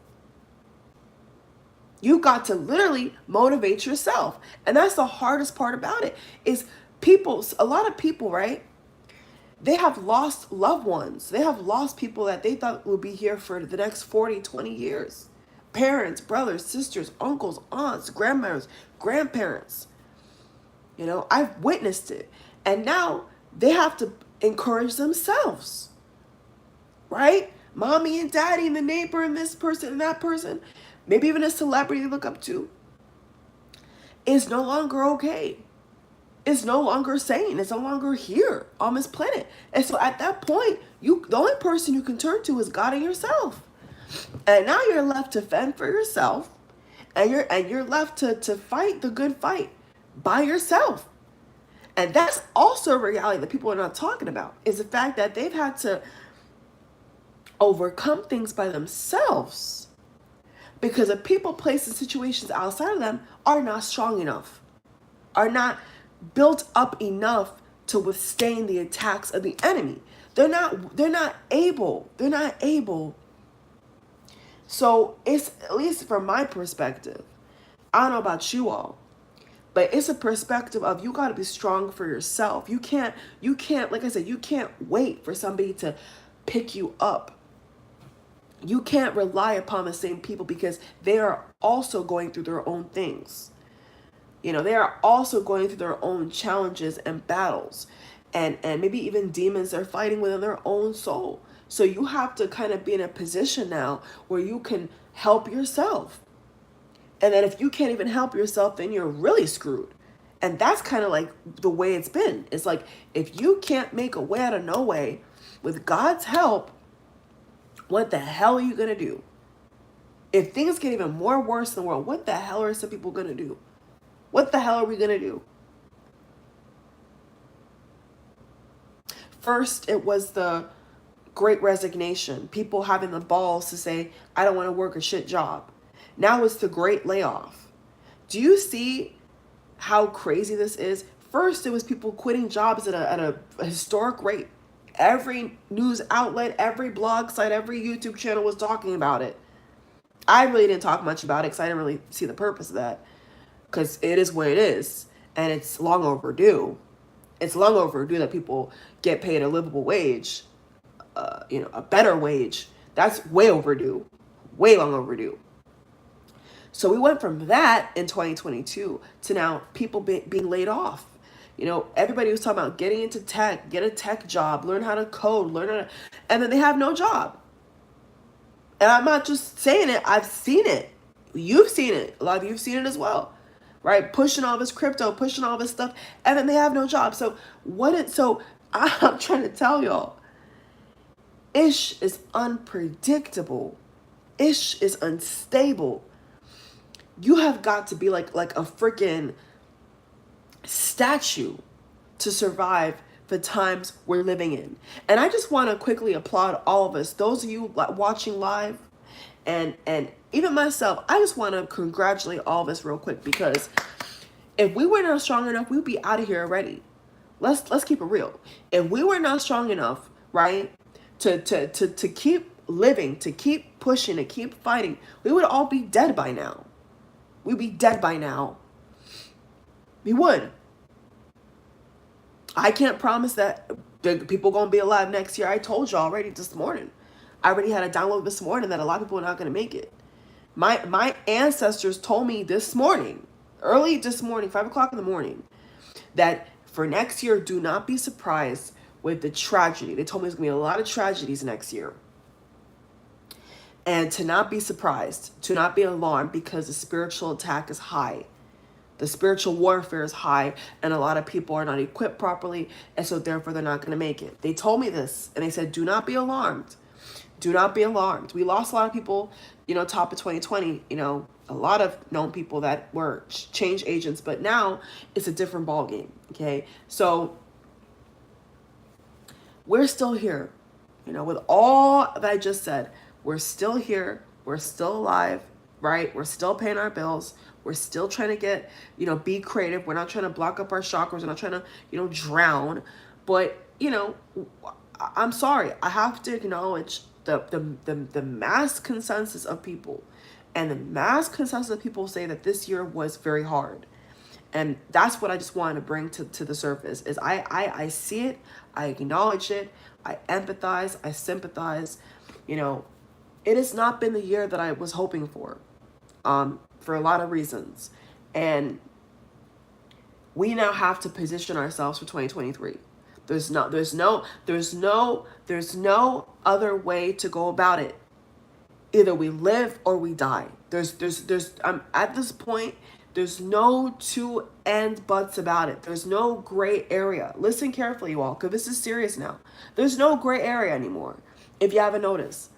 You got to literally motivate yourself. And that's the hardest part about it is a lot of people, right? They have lost loved ones. They have lost people that they thought would be here for the next 40, 20 years. Parents, brothers, sisters, uncles, aunts, grandmothers, grandparents. I've witnessed it. And now they have to encourage themselves, right? Mommy and daddy and the neighbor and this person and that person, maybe even a celebrity they look up to, is no longer okay. It's no longer sane. It's no longer here on this planet. And so at that point, the only person you can turn to is God and yourself. And now you're left to fend for yourself, and you're left to fight the good fight by yourself. And that's also a reality that people are not talking about, is the fact that they've had to overcome things by themselves, because the people placed in situations outside of them are not strong enough, are not built up enough to withstand the attacks of the enemy. They're not able. So it's, at least from my perspective, I don't know about you all, but it's a perspective of you got to be strong for yourself. You can't, like I said, you can't wait for somebody to pick you up. You can't rely upon the same people, because they are also going through their own things. They are also going through their own challenges and battles. and maybe even demons they're fighting within their own soul. So you have to kind of be in a position now where you can help yourself. And then if you can't even help yourself, then you're really screwed. And that's kind of like the way it's been. It's like, if you can't make a way out of no way with God's help, what the hell are you going to do? If things get even more worse in the world, what the hell are some people going to do? What the hell are we going to do? First, it was the Great Resignation. People having the balls to say, I don't want to work a shit job. Now it's the Great Layoff. Do you see how crazy this is? First, it was people quitting jobs at a historic rate. Every news outlet, every blog site, every YouTube channel was talking about it. I really didn't talk much about it because I didn't really see the purpose of that, because it is what it is, and it's long overdue. It's long overdue that people get paid a livable wage, a better wage. That's way overdue, way long overdue. So we went from that in 2022 to now people being laid off. Everybody was talking about getting into tech, get a tech job, learn how to code, and then they have no job. And I'm not just saying it, I've seen it. You've seen it. A lot of you have seen it as well, right? Pushing all this crypto, pushing all this stuff, and then they have no job. So I'm trying to tell y'all, ish is unpredictable. Ish is unstable. You have got to be like a freaking statue to survive the times we're living in. And I just want to quickly applaud all of us, those of you watching live, and even myself. I just want to congratulate all of us real quick, because if we were not strong enough, we'd be out of here already. Let's keep it real. If we were not strong enough, right, to keep living, to keep pushing, to keep fighting, we would all be dead by now. We'd be dead by now. We would. I can't promise that the people going to be alive next year. I told you already this morning. I already had a download this morning that a lot of people are not going to make it. My ancestors told me this morning, early this morning, 5 o'clock in the morning, that for next year, do not be surprised with the tragedy. They told me there's going to be a lot of tragedies next year. And to not be surprised, to not be alarmed, because the spiritual attack is high. The spiritual warfare is high, and a lot of people are not equipped properly, and so therefore they're not going to make it. They told me this, and they said, do not be alarmed. Do not be alarmed. We lost a lot of people, top of 2020, a lot of known people that were change agents, but now it's a different ballgame, okay? So we're still here, with all that I just said. We're still here. We're still alive, right? We're still paying our bills. We're still trying to get, be creative. We're not trying to block up our chakras. We're not trying to, drown. But, I'm sorry. I have to acknowledge the mass consensus of people. And the mass consensus of people say that this year was very hard. And that's what I just wanted to bring to the surface, is I see it. I acknowledge it. I empathize. I sympathize. It has not been the year that I was hoping for a lot of reasons. And we now have to position ourselves for 2023. There's no other way to go about it. Either we live or we die. At this point, there's no two and buts about it. There's no gray area. Listen carefully, you all, because this is serious now. There's no gray area anymore, if you haven't noticed.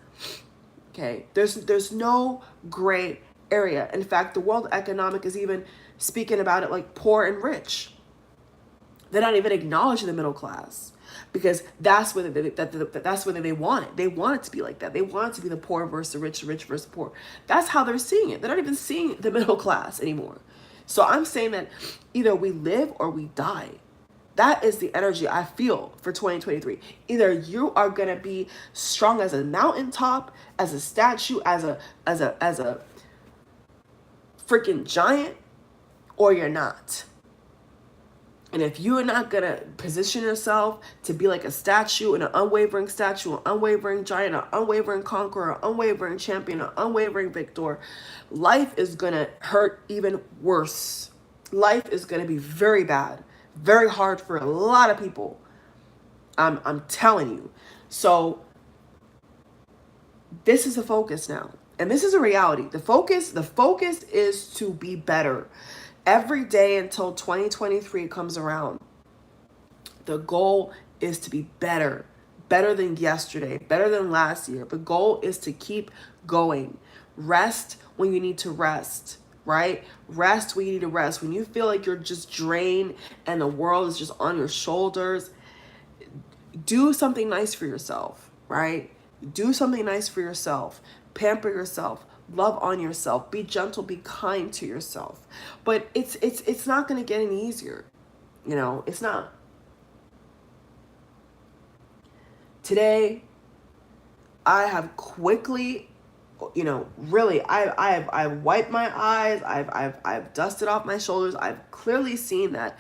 Okay, there's no gray area. In fact, the World Economic is even speaking about it like poor and rich. They're not even acknowledging the middle class, because that's whether they want it. They want it to be like that. They want it to be the poor versus the rich versus the poor. That's how they're seeing it. They're not even seeing the middle class anymore. So I'm saying that either we live or we die. That is the energy I feel for 2023. Either you are going to be strong as a mountaintop, as a statue, as a freaking giant, or you're not. And if you are not going to position yourself to be like a statue, and an unwavering statue, an unwavering giant, an unwavering conqueror, an unwavering champion, an unwavering victor, life is going to hurt even worse. Life is going to be very bad, very hard for a lot of people. I'm telling you. So this is the focus now. And this is a reality. The focus is to be better. Every day until 2023 comes around, the goal is to be better. Better than yesterday, better than last year. The goal is to keep going. Rest when you need to rest, right? Rest when you need to rest. When you feel like you're just drained and the world is just on your shoulders, do something nice for yourself, right? Do something nice for yourself. Pamper yourself. Love on yourself. Be gentle. Be kind to yourself. But it's not going to get any easier. You know, it's not. Today, I have quickly, you know, really, I've wiped my eyes. I've dusted off my shoulders. I've clearly seen that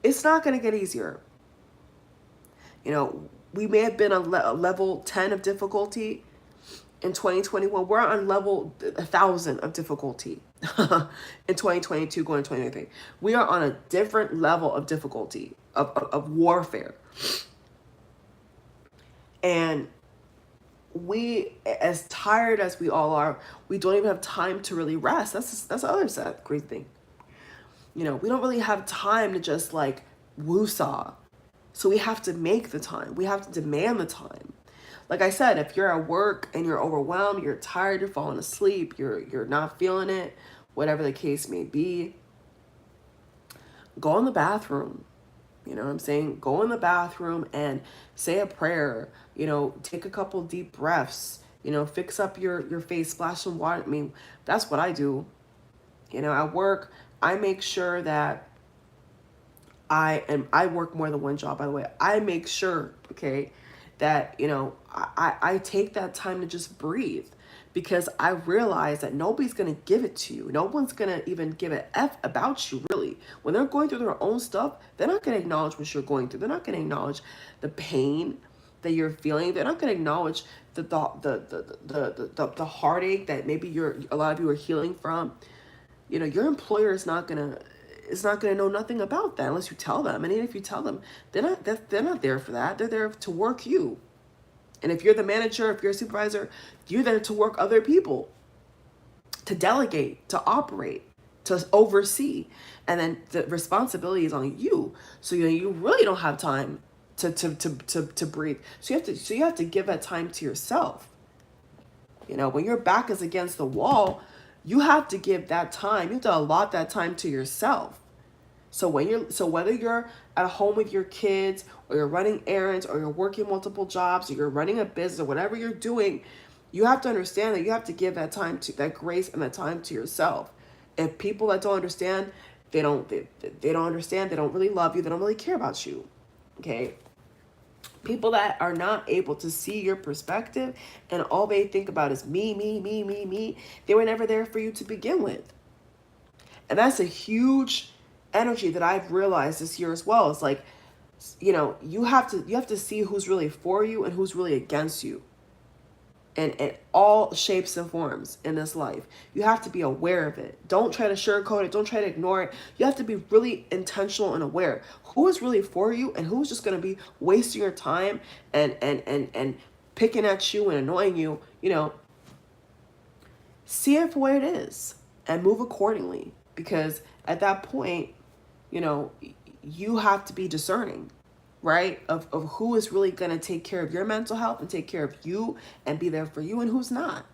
it's not going to get easier. You know, we may have been on level 10 of difficulty in 2021. We're on level 1,000 of difficulty in 2022 going to 2023. We are on a different level of difficulty, of warfare. And we, as tired as we all are, we don't even have time to really rest. That's the other sad crazy thing. You know, we don't really have time to just like woosah. So we have to make the time. We have to demand the time. Like I said, if you're at work and you're overwhelmed, you're tired, you're falling asleep, you're not feeling it, whatever the case may be, go in the bathroom. You know what I'm saying? Go in the bathroom and say a prayer, you know, take a couple deep breaths, you know, fix up your face, splash some water. I mean, that's what I do. You know, at work, I make sure that I work more than one job, by the way. I make sure, okay, that, you know, I take that time to just breathe, because I realize that nobody's going to give it to you. No one's going to even give an F about you, really. When they're going through their own stuff, they're not going to acknowledge what you're going through. They're not going to acknowledge the pain that you're feeling. They're not going to acknowledge the heartache that maybe a lot of you are healing from. You know, your employer is not going to know nothing about that unless you tell them. And even if you tell them, they're not there for that. They're there to work you. And if you're the manager, if you're a supervisor, you're there to work other people, to delegate, to operate, to oversee. And then the responsibility is on you. So you really don't have time to breathe. So you have to give that time to yourself. You know, when your back is against the wall, you have to give that time. You have to allot that time to yourself. So whether you're at home with your kids, or you're running errands, or you're working multiple jobs, or you're running a business, or whatever you're doing, you have to understand that you have to give that time, to that grace and that time to yourself. If people that don't understand, they don't understand, they don't really love you, they don't really care about you. Okay? People that are not able to see your perspective and all they think about is me, they were never there for you to begin with. And that's a huge energy that I've realized this year as well. It's like, you know, you have to see who's really for you and who's really against you. And in all shapes and forms in this life. You have to be aware of it. Don't try to sugarcoat it. Don't try to ignore it. You have to be really intentional and aware. Who is really for you and who's just going to be wasting your time and picking at you and annoying you. You know, see it for what it is and move accordingly. Because at that point, you know, you have to be discerning, right? Of who is really going to take care of your mental health and take care of you and be there for you, and who's not.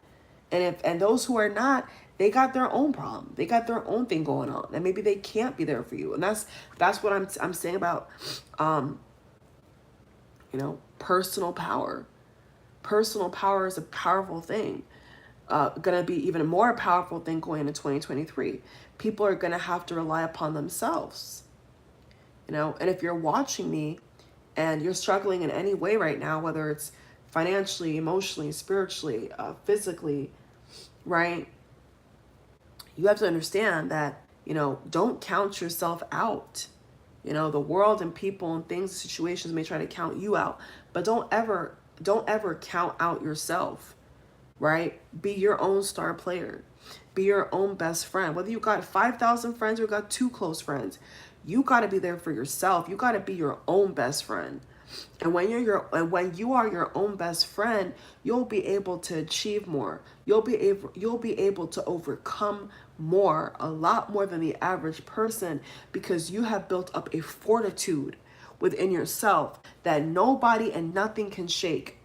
And those who are not, they got their own problem. They got their own thing going on, and maybe they can't be there for you. And that's what I'm saying about you know, personal power. Personal power is a powerful thing. Going to be even a more powerful thing going into 2023. People are going to have to rely upon themselves. You know, and if you're watching me and you're struggling in any way right now, whether it's financially, emotionally, spiritually, physically, right? You have to understand that, you know, don't count yourself out. You know, the world and people and things, situations may try to count you out, but don't ever count out yourself, right? Be your own star player. Be your own best friend. Whether you got 5,000 friends or you got 2 close friends, you got to be there for yourself. You got to be your own best friend. And when you are your own best friend, you'll be able to achieve more. You'll be able to overcome more, a lot more than the average person, because you have built up a fortitude within yourself that nobody and nothing can shake.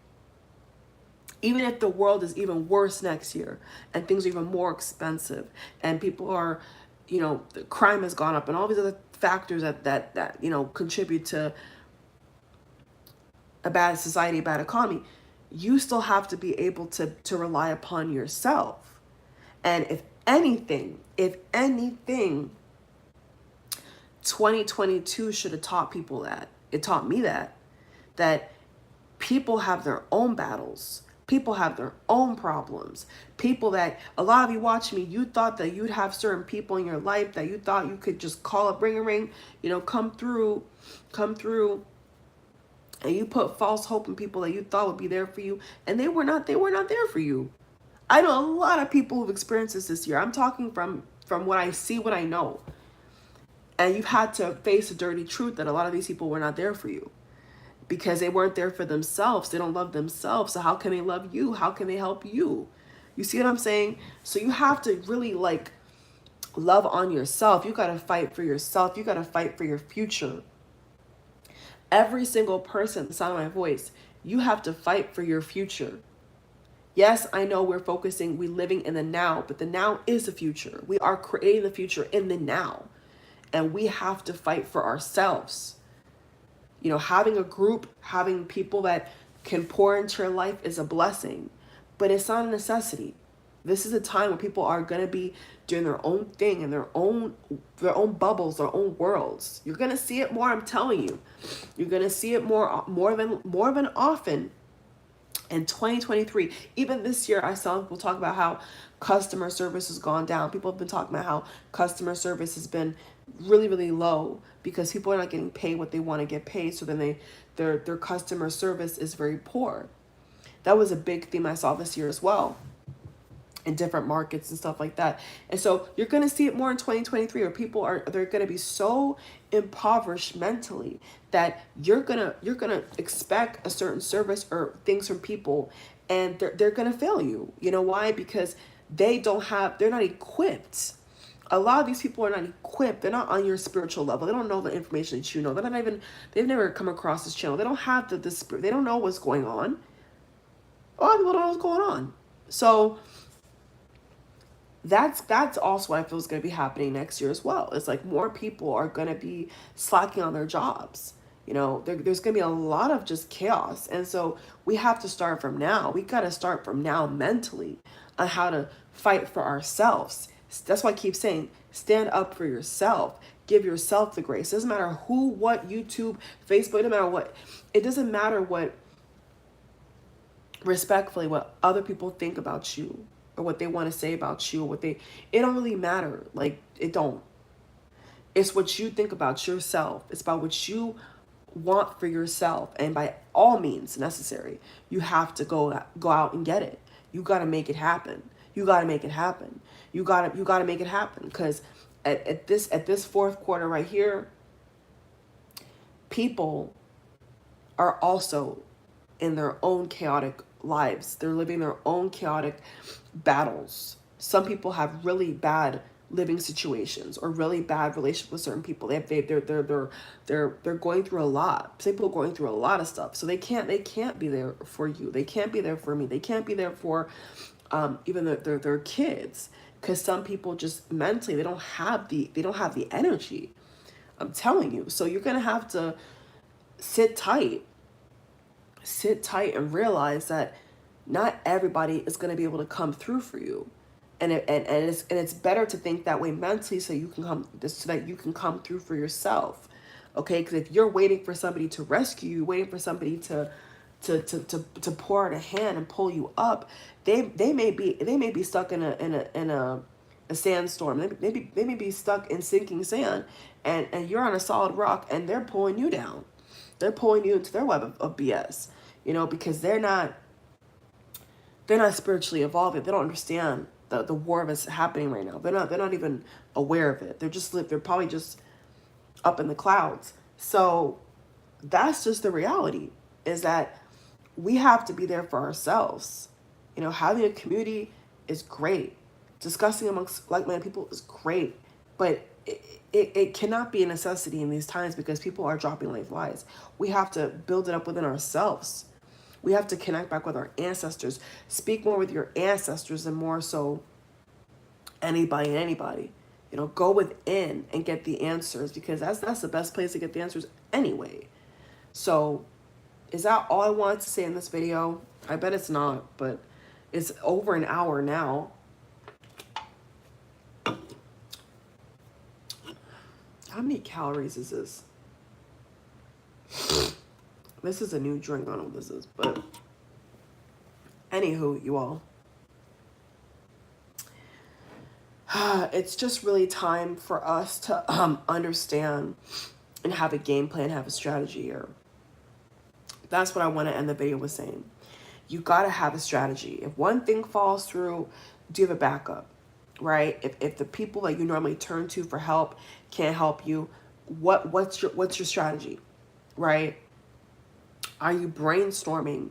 Even if the world is even worse next year and things are even more expensive and people are, the crime has gone up and all these other factors that contribute to a bad society, a bad economy, you still have to be able to rely upon yourself. And if anything, 2022 should have taught people that. It taught me that people have their own battles. People have their own problems. People that, a lot of you watching me, you thought that you'd have certain people in your life that you thought you could just call up, ring a ring, come through, and you put false hope in people that you thought would be there for you, and they were not there for you. I know a lot of people who've experienced this year. I'm talking from what I see, what I know. And you've had to face the dirty truth that a lot of these people were not there for you because they weren't there for themselves. They don't love themselves. So how can they love you? How can they help you? You see what I'm saying? So you have to really love on yourself. You got to fight for yourself. You got to fight for your future. Every single person, the sound of my voice, you have to fight for your future. Yes, I know we're living in the now, but the now is the future. We are creating the future in the now. And we have to fight for ourselves. Having a group, having people that can pour into your life is a blessing, but it's not a necessity. This is a time where people are going to be doing their own thing in their own bubbles, their own worlds. You're going to see it more, I'm telling you. You're going to see it more than often in 2023. Even this year, I saw people talk about how customer service has gone down. People have been talking about how customer service has been really, really low because people are not getting paid what they want to get paid. So then their customer service is very poor. That was a big theme I saw this year as well in different markets and stuff like that. And so you're going to see it more in 2023 where they're going to be so impoverished mentally that you're going to expect a certain service or things from people and they're going to fail you. You know why? Because they're not equipped. A lot of these people are not equipped. They're not on your spiritual level. They don't know the information that you know. They've never come across this channel. They don't have the spirit. They don't know what's going on. A lot of people don't know what's going on. So that's also what I feel is going to be happening next year as well. It's like more people are going to be slacking on their jobs. There's going to be a lot of just chaos. And so we have to start from now. We got to start from now mentally on how to fight for ourselves. That's why I keep saying, stand up for yourself. Give yourself the grace. It doesn't matter who, what, YouTube, Facebook, it doesn't matter what. It doesn't matter what, respectfully, what other people think about you or what they want to say about you. It don't really matter. It don't. It's what you think about yourself. It's about what you want for yourself. And by all means necessary, you have to go out and get it. You got to make it happen. You got to make it happen. You got to make it happen because at this fourth quarter right here, people are also in their own chaotic lives. They're living their own chaotic battles. Some people have really bad living situations or really bad relationships with certain people. They're going through a lot. Some people are going through a lot of stuff. So they can't be there for you. They can't be there for me. They can't be there for even their kids. Because some people just mentally they don't have the energy. I'm telling you. So you're gonna have to sit tight and realize that not everybody is gonna be able to come through for you, and it's better to think that way mentally so that you can come through for yourself. Okay, because if you're waiting for somebody to rescue you, waiting for somebody to pour out a hand and pull you up, they may be stuck in a sandstorm. They may be stuck in sinking sand, and you're on a solid rock, and they're pulling you down. They're pulling you into their web of BS, because they're not spiritually evolving. They don't understand the war that's happening right now. They're not even aware of it. They're probably just up in the clouds. So that's just the reality, is that we have to be there for ourselves. You know, having a community is great. Discussing amongst like-minded people is great. But it cannot be a necessity in these times because people are dropping like flies. We have to build it up within ourselves. We have to connect back with our ancestors. Speak more with your ancestors and more so anybody and anybody. You know, go within and get the answers, because that's the best place to get the answers anyway. So is that all I wanted to say in this video? I bet it's not, but it's over an hour now. How many calories is this? This is a new drink. I don't know what this is, but anywho, you all. It's just really time for us to understand and have a game plan, have a strategy here. That's what I want to end the video with saying. You got to have a strategy. If one thing falls through, do you have a backup, right? If the people that you normally turn to for help can't help you, what's your strategy, right? Are you brainstorming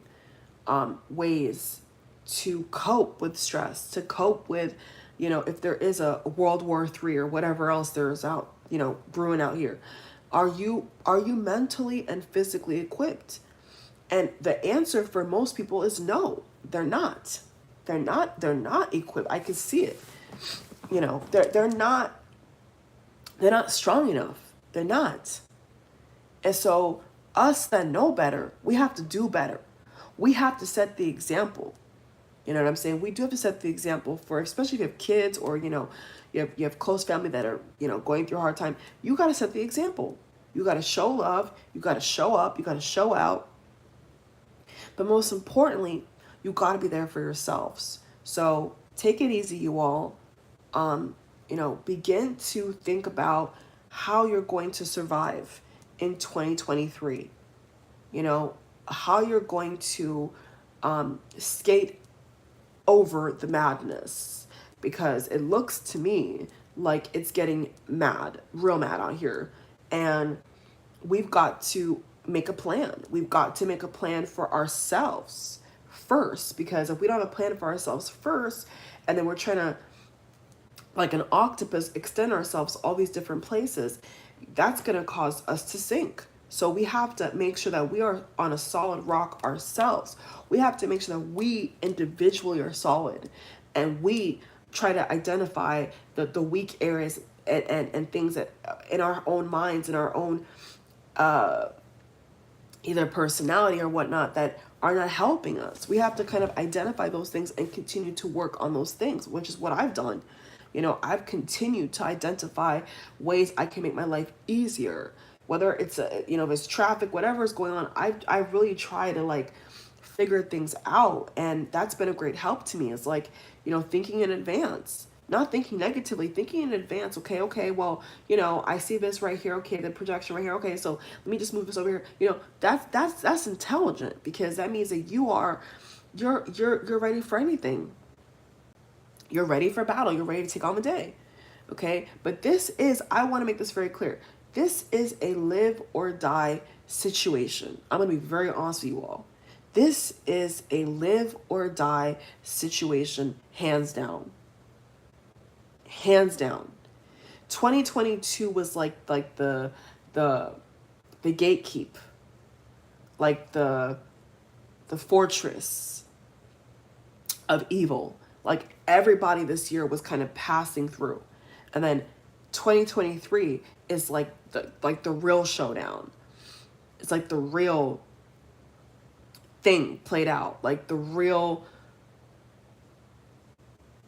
ways to cope with stress, to cope with, you know, if there is a World War III or whatever else there's out, you know, brewing out here? Are you mentally and physically equipped? And the answer for most people is no, they're not. They're not equipped. I can see it. You know, they're not strong enough. They're not. And so us that know better, we have to do better. We have to set the example. You know what I'm saying? We do have to set the example for, especially if you have kids or, you know, you have close family that are, you know, going through a hard time. You got to set the example. You got to show love. You got to show up. You got to show out. But most importantly, you got to be there for yourselves. So take it easy, you all. You know, begin to think about how you're going to survive in 2023. You know, how you're going to skate over the madness, because it looks to me like it's getting mad, real mad out here. And we've got to make a plan. We've got to make a plan for ourselves first, because if we don't have a plan for ourselves first, and then we're trying to, like an octopus, extend ourselves all these different places, that's going to cause us to sink. So we have to make sure that we are on a solid rock ourselves. We have to make sure that we individually are solid, and we try to identify the weak areas and things that in our own minds, in our own either personality or whatnot, that are not helping us. We have to kind of identify those things and continue to work on those things, which is what I've done. You know, I've continued to identify ways I can make my life easier, whether it's you know, if it's traffic, whatever is going on. I really try to like figure things out, and that's been a great help to me. It's like, you know, thinking in advance, not thinking negatively, thinking in advance. Okay, well, you know, I see this right here. Okay, the projection right here. Okay, so let me just move this over here. You know, that's intelligent, because that means that you're ready for anything. You're ready for battle. You're ready to take on the day. Okay, but this is, I want to make this very clear. This is a live or die situation. I'm going to be very honest with you all. This is a live or die situation, hands down. Hands down. 2022 was like the gatekeep, like the fortress of evil. Like everybody this year was kind of passing through, and then 2023 is like the real showdown. It's like the real thing played out, like the real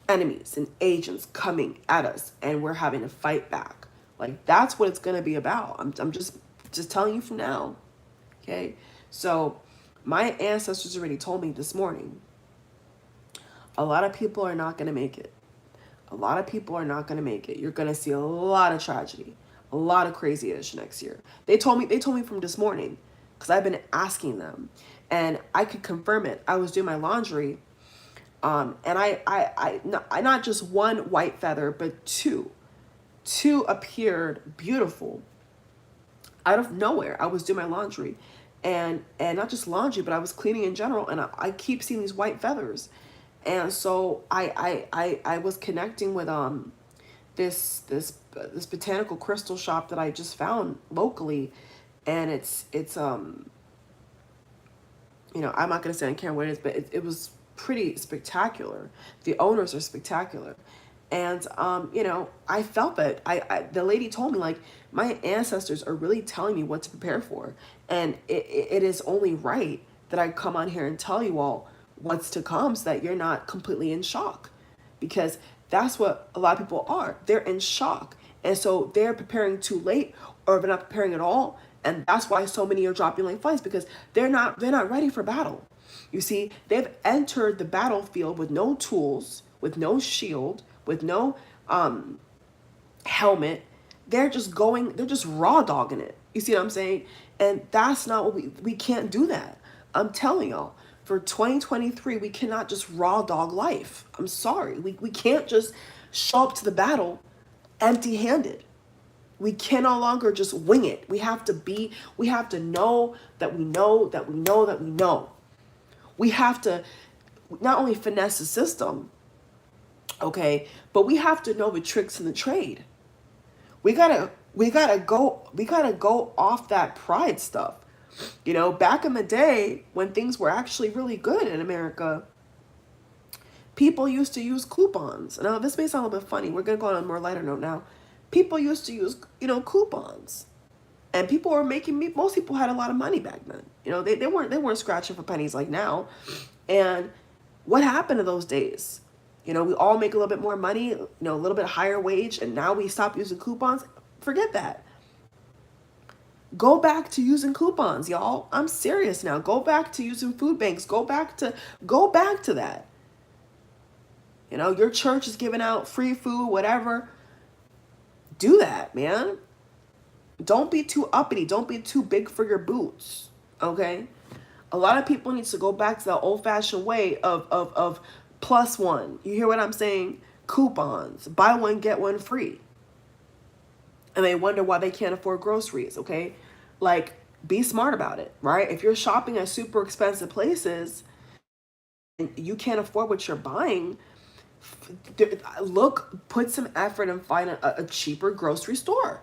enemies and agents coming at us, and we're having to fight back. Like that's what it's gonna be about. I'm just telling you from now. Okay, so my ancestors already told me this morning, a lot of people are not gonna make it. A lot of people are not gonna make it. You're gonna see a lot of tragedy, a lot of crazy-ish next year. They told me from this morning, because I've been asking them, and I could confirm it. I was doing my laundry, and I not just one white feather, but two appeared beautiful. out of nowhere, I was doing my laundry, and not just laundry, but I was cleaning in general, and I keep seeing these white feathers. And so I was connecting with this botanical crystal shop that I just found locally, and it's you know, I'm not gonna say I can't what it is, but it was pretty spectacular. The owners are spectacular. And you know, I felt that the lady told me, like, my ancestors are really telling me what to prepare for, and it is only right that I come on here and tell you all what's to come, so that you're not completely in shock, because that's what a lot of people are. They're in shock, and so they're preparing too late, or they're not preparing at all, and that's why so many are dropping like flies, because they're not ready for battle. You see, they've entered the battlefield with no tools, with no shield, with no helmet. They're just raw dogging it. You see what I'm saying? And that's not what we can't do that. I'm telling y'all, for 2023, we cannot just raw dog life. I'm sorry. We can't just show up to the battle empty handed. We can no longer just wing it. We have to know that we know that we know that we know. We have to not only finesse the system, okay, but we have to know the tricks in the trade. We gotta go off that pride stuff. You know, back in the day when things were actually really good in America, people used to use coupons. Now, this may sound a little bit funny. We're gonna go on a more lighter note now. People used to use, you know, coupons. And people were making me, most people had a lot of money back then. You know, they weren't scratching for pennies like now. And what happened to those days? You know, we all make a little bit more money, you know, a little bit higher wage, and now we stop using coupons. Forget that. Go back to using coupons, y'all. I'm serious now. Go back to using food banks. Go back to that. You know, your church is giving out free food, whatever. Do that, man. Don't be too uppity. Don't be too big for your boots. Okay? A lot of people need to go back to the old-fashioned way of plus one. You hear what I'm saying? Coupons. Buy one, get one free. And they wonder why they can't afford groceries, okay? Like, be smart about it, right? If you're shopping at super expensive places and you can't afford what you're buying, put some effort and find a cheaper grocery store.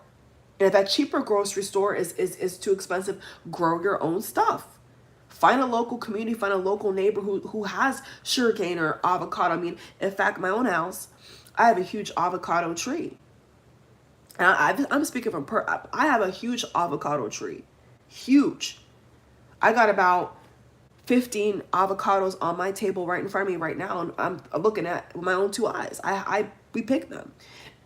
And if that cheaper grocery store is too expensive, grow your own stuff. Find a local community, find a local neighbor who has sugarcane or avocado. I mean, in fact, my own house, I have a huge avocado tree. And I'm speaking from I have a huge avocado tree. Huge. I got about 15 avocados on my table right in front of me right now, and I'm looking at with my own two eyes. We picked them,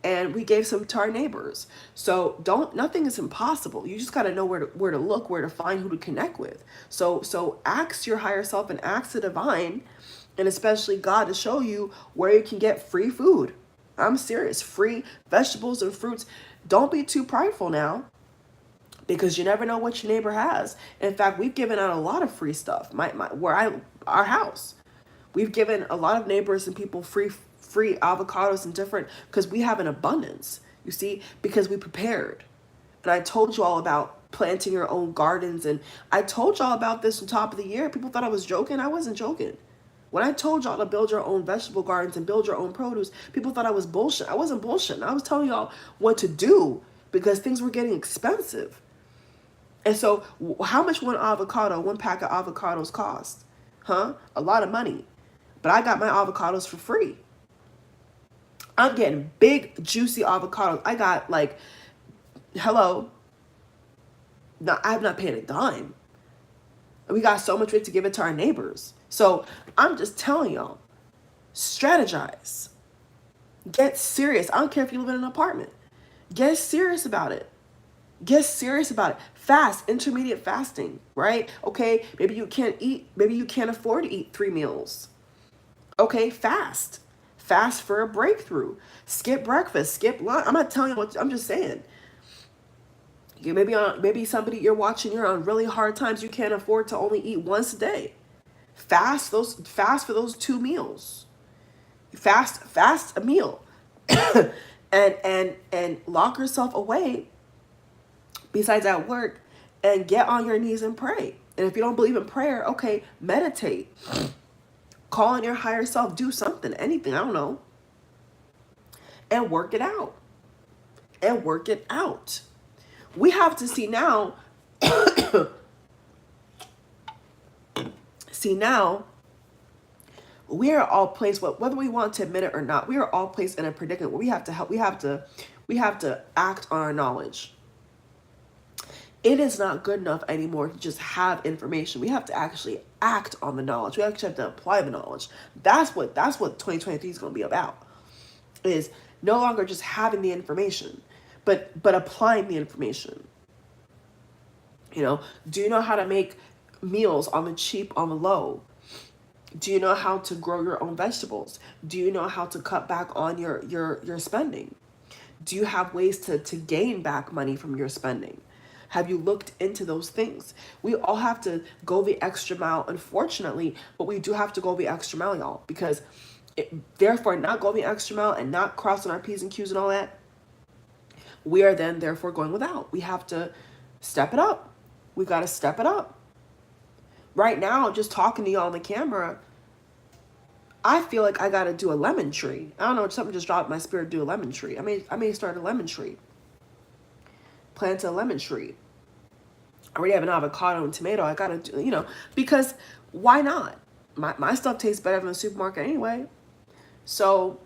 and we gave some to our neighbors. So nothing is impossible. You just got to know where to look, where to find, who to connect with. So ask your higher self and ask the divine, and especially God, to show you where you can get free food. I'm serious. Free vegetables and fruits. Don't be too prideful now, because you never know what your neighbor has. In fact, we've given out a lot of free stuff. Our house, we've given a lot of neighbors and people free avocados and different, because we have an abundance. You see, because we prepared. And I told you all about planting your own gardens, and I told y'all about this on top of the year. People thought I was joking. I wasn't joking. When I told y'all to build your own vegetable gardens and build your own produce, people thought I was bullshit. I wasn't bullshitting. I was telling y'all what to do, because things were getting expensive. And so how much one pack of avocados cost? Huh? A lot of money. But I got my avocados for free. I'm getting big, juicy avocados. I got hello. No, I'm not paying a dime. We got so much weight to give it to our neighbors. So I'm just telling y'all, strategize. Get serious. I don't care if you live in an apartment. Get serious about it. Get serious about it. Fast, intermediate fasting, right? Okay, maybe you can't afford to eat 3 meals. Okay, fast. Fast for a breakthrough. Skip breakfast, skip lunch. I'm not telling you what, I'm just saying. Maybe somebody you're watching, you're on really hard times, you can't afford to only eat once a day. Fast for those 2 meals. Fast a meal. and lock yourself away besides at work, and get on your knees and pray. And if you don't believe in prayer, okay, meditate. Call on your higher self. Do something, anything, I don't know. And work it out. And work it out. We have to see now, we are all placed, whether we want to admit it or not, we are all placed in a predicament where we have to help, we have to act on our knowledge. It is not good enough anymore to just have information. We have to actually act on the knowledge. We actually have to apply the knowledge. That's what 2023 is going to be about. Is no longer just having the information, but applying the information. You know, do you know how to make meals on the cheap, on the low? Do you know how to grow your own vegetables? Do you know how to cut back on your spending? Do you have ways to gain back money from your spending? Have you looked into those things? We all have to go the extra mile, unfortunately, but we do have to go the extra mile, y'all, because therefore not going the extra mile and not crossing our P's and Q's and all that, we are then therefore going without. We have to step it up. We've got to step it up. Right now, just talking to you on the camera, I feel like I got to do a lemon tree. I don't know, something just dropped in my spirit to do a lemon tree. I may start a lemon tree. Plant a lemon tree. I already have an avocado and tomato. I got to do, you know, because why not? My stuff tastes better than the supermarket anyway. So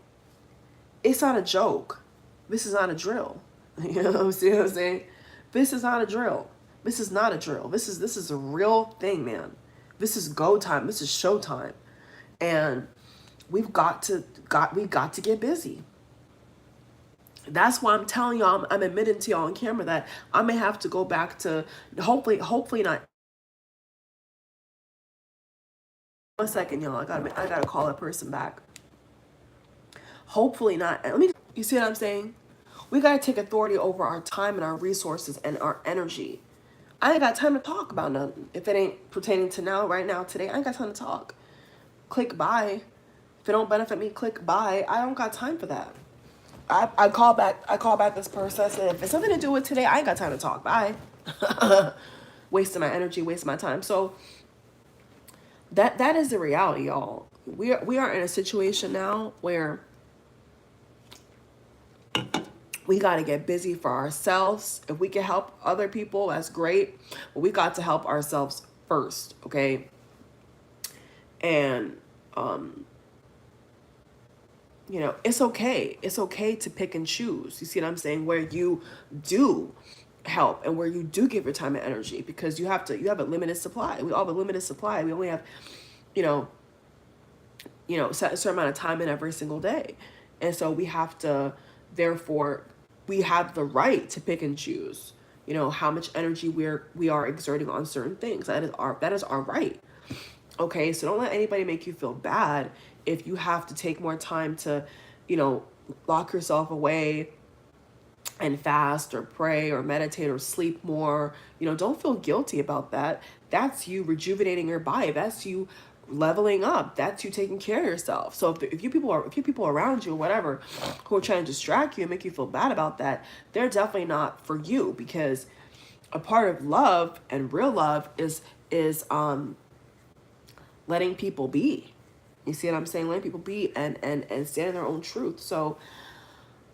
it's not a joke. This is not a drill. You know what I'm saying? This is not a drill. This is not a drill. This is a real thing, man. This is go time. This is show time. And we've got to get busy. That's why I'm telling y'all, I'm admitting to y'all on camera that I may have to go back to, hopefully not. One second, y'all. I gotta call that person back. Hopefully not. You see what I'm saying? We gotta take authority over our time and our resources and our energy. I ain't got time to talk about nothing. If it ain't pertaining to now, right now, today, I ain't got time to talk. Click buy. If it don't benefit me, click buy. I don't got time for that. I call back this person. I said, if it's something to do with today, I ain't got time to talk. Bye. Wasting my energy, wasting my time. So that is the reality, y'all. We are in a situation now where we got to get busy for ourselves. If we can help other people, that's great. But we got to help ourselves first, okay? And you know, it's okay. It's okay to pick and choose. You see what I'm saying? Where you do help and where you do give your time and energy, because you have a limited supply. We all have a limited supply. We only have, you know, set a certain amount of time in every single day. And so we have to, therefore, we have the right to pick and choose, you know, how much energy we are exerting on certain things. That is our right. Okay, so don't let anybody make you feel bad if you have to take more time to, you know, lock yourself away and fast or pray or meditate or sleep more. You know, don't feel guilty about that. That's you rejuvenating your body. That's you leveling up. That's you taking care of yourself. So if you people around you or whatever who are trying to distract you and make you feel bad about that, they're definitely not for you, because a part of love and real love is letting people be. You see what I'm saying? Letting people be and stand in their own truth. So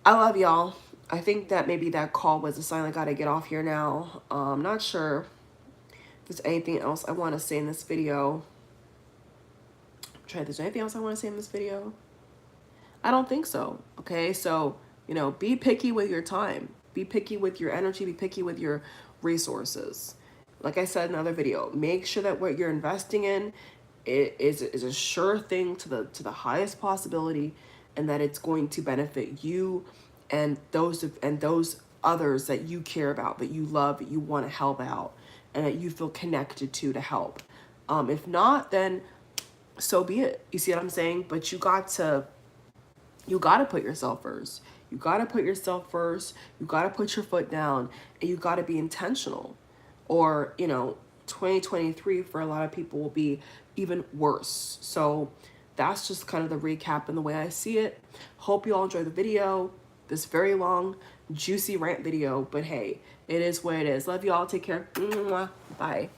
I love y'all. I think that maybe that call was a sign I got to get off here now. I'm not sure if there's anything else I want to say in this video. There's anything else I want to say in this video? I don't think so. Okay, so, you know, be picky with your time. Be picky with your energy. Be picky with your resources. Like I said in another video, make sure that what you're investing in is a sure thing to the highest possibility, and that it's going to benefit you and those others that you care about, that you love, that you want to help out, and that you feel connected to help. If not, then so be it. You see what I'm saying? But you got to put yourself first. You got to put yourself first. You got to put your foot down, and you got to be intentional. Or, you know, 2023 for a lot of people will be even worse. So that's just kind of the recap and the way I see it. Hope you all enjoy the video. This very long. juicy rant video, but hey, it is what it is. Love y'all. Take care. Mwah. Bye.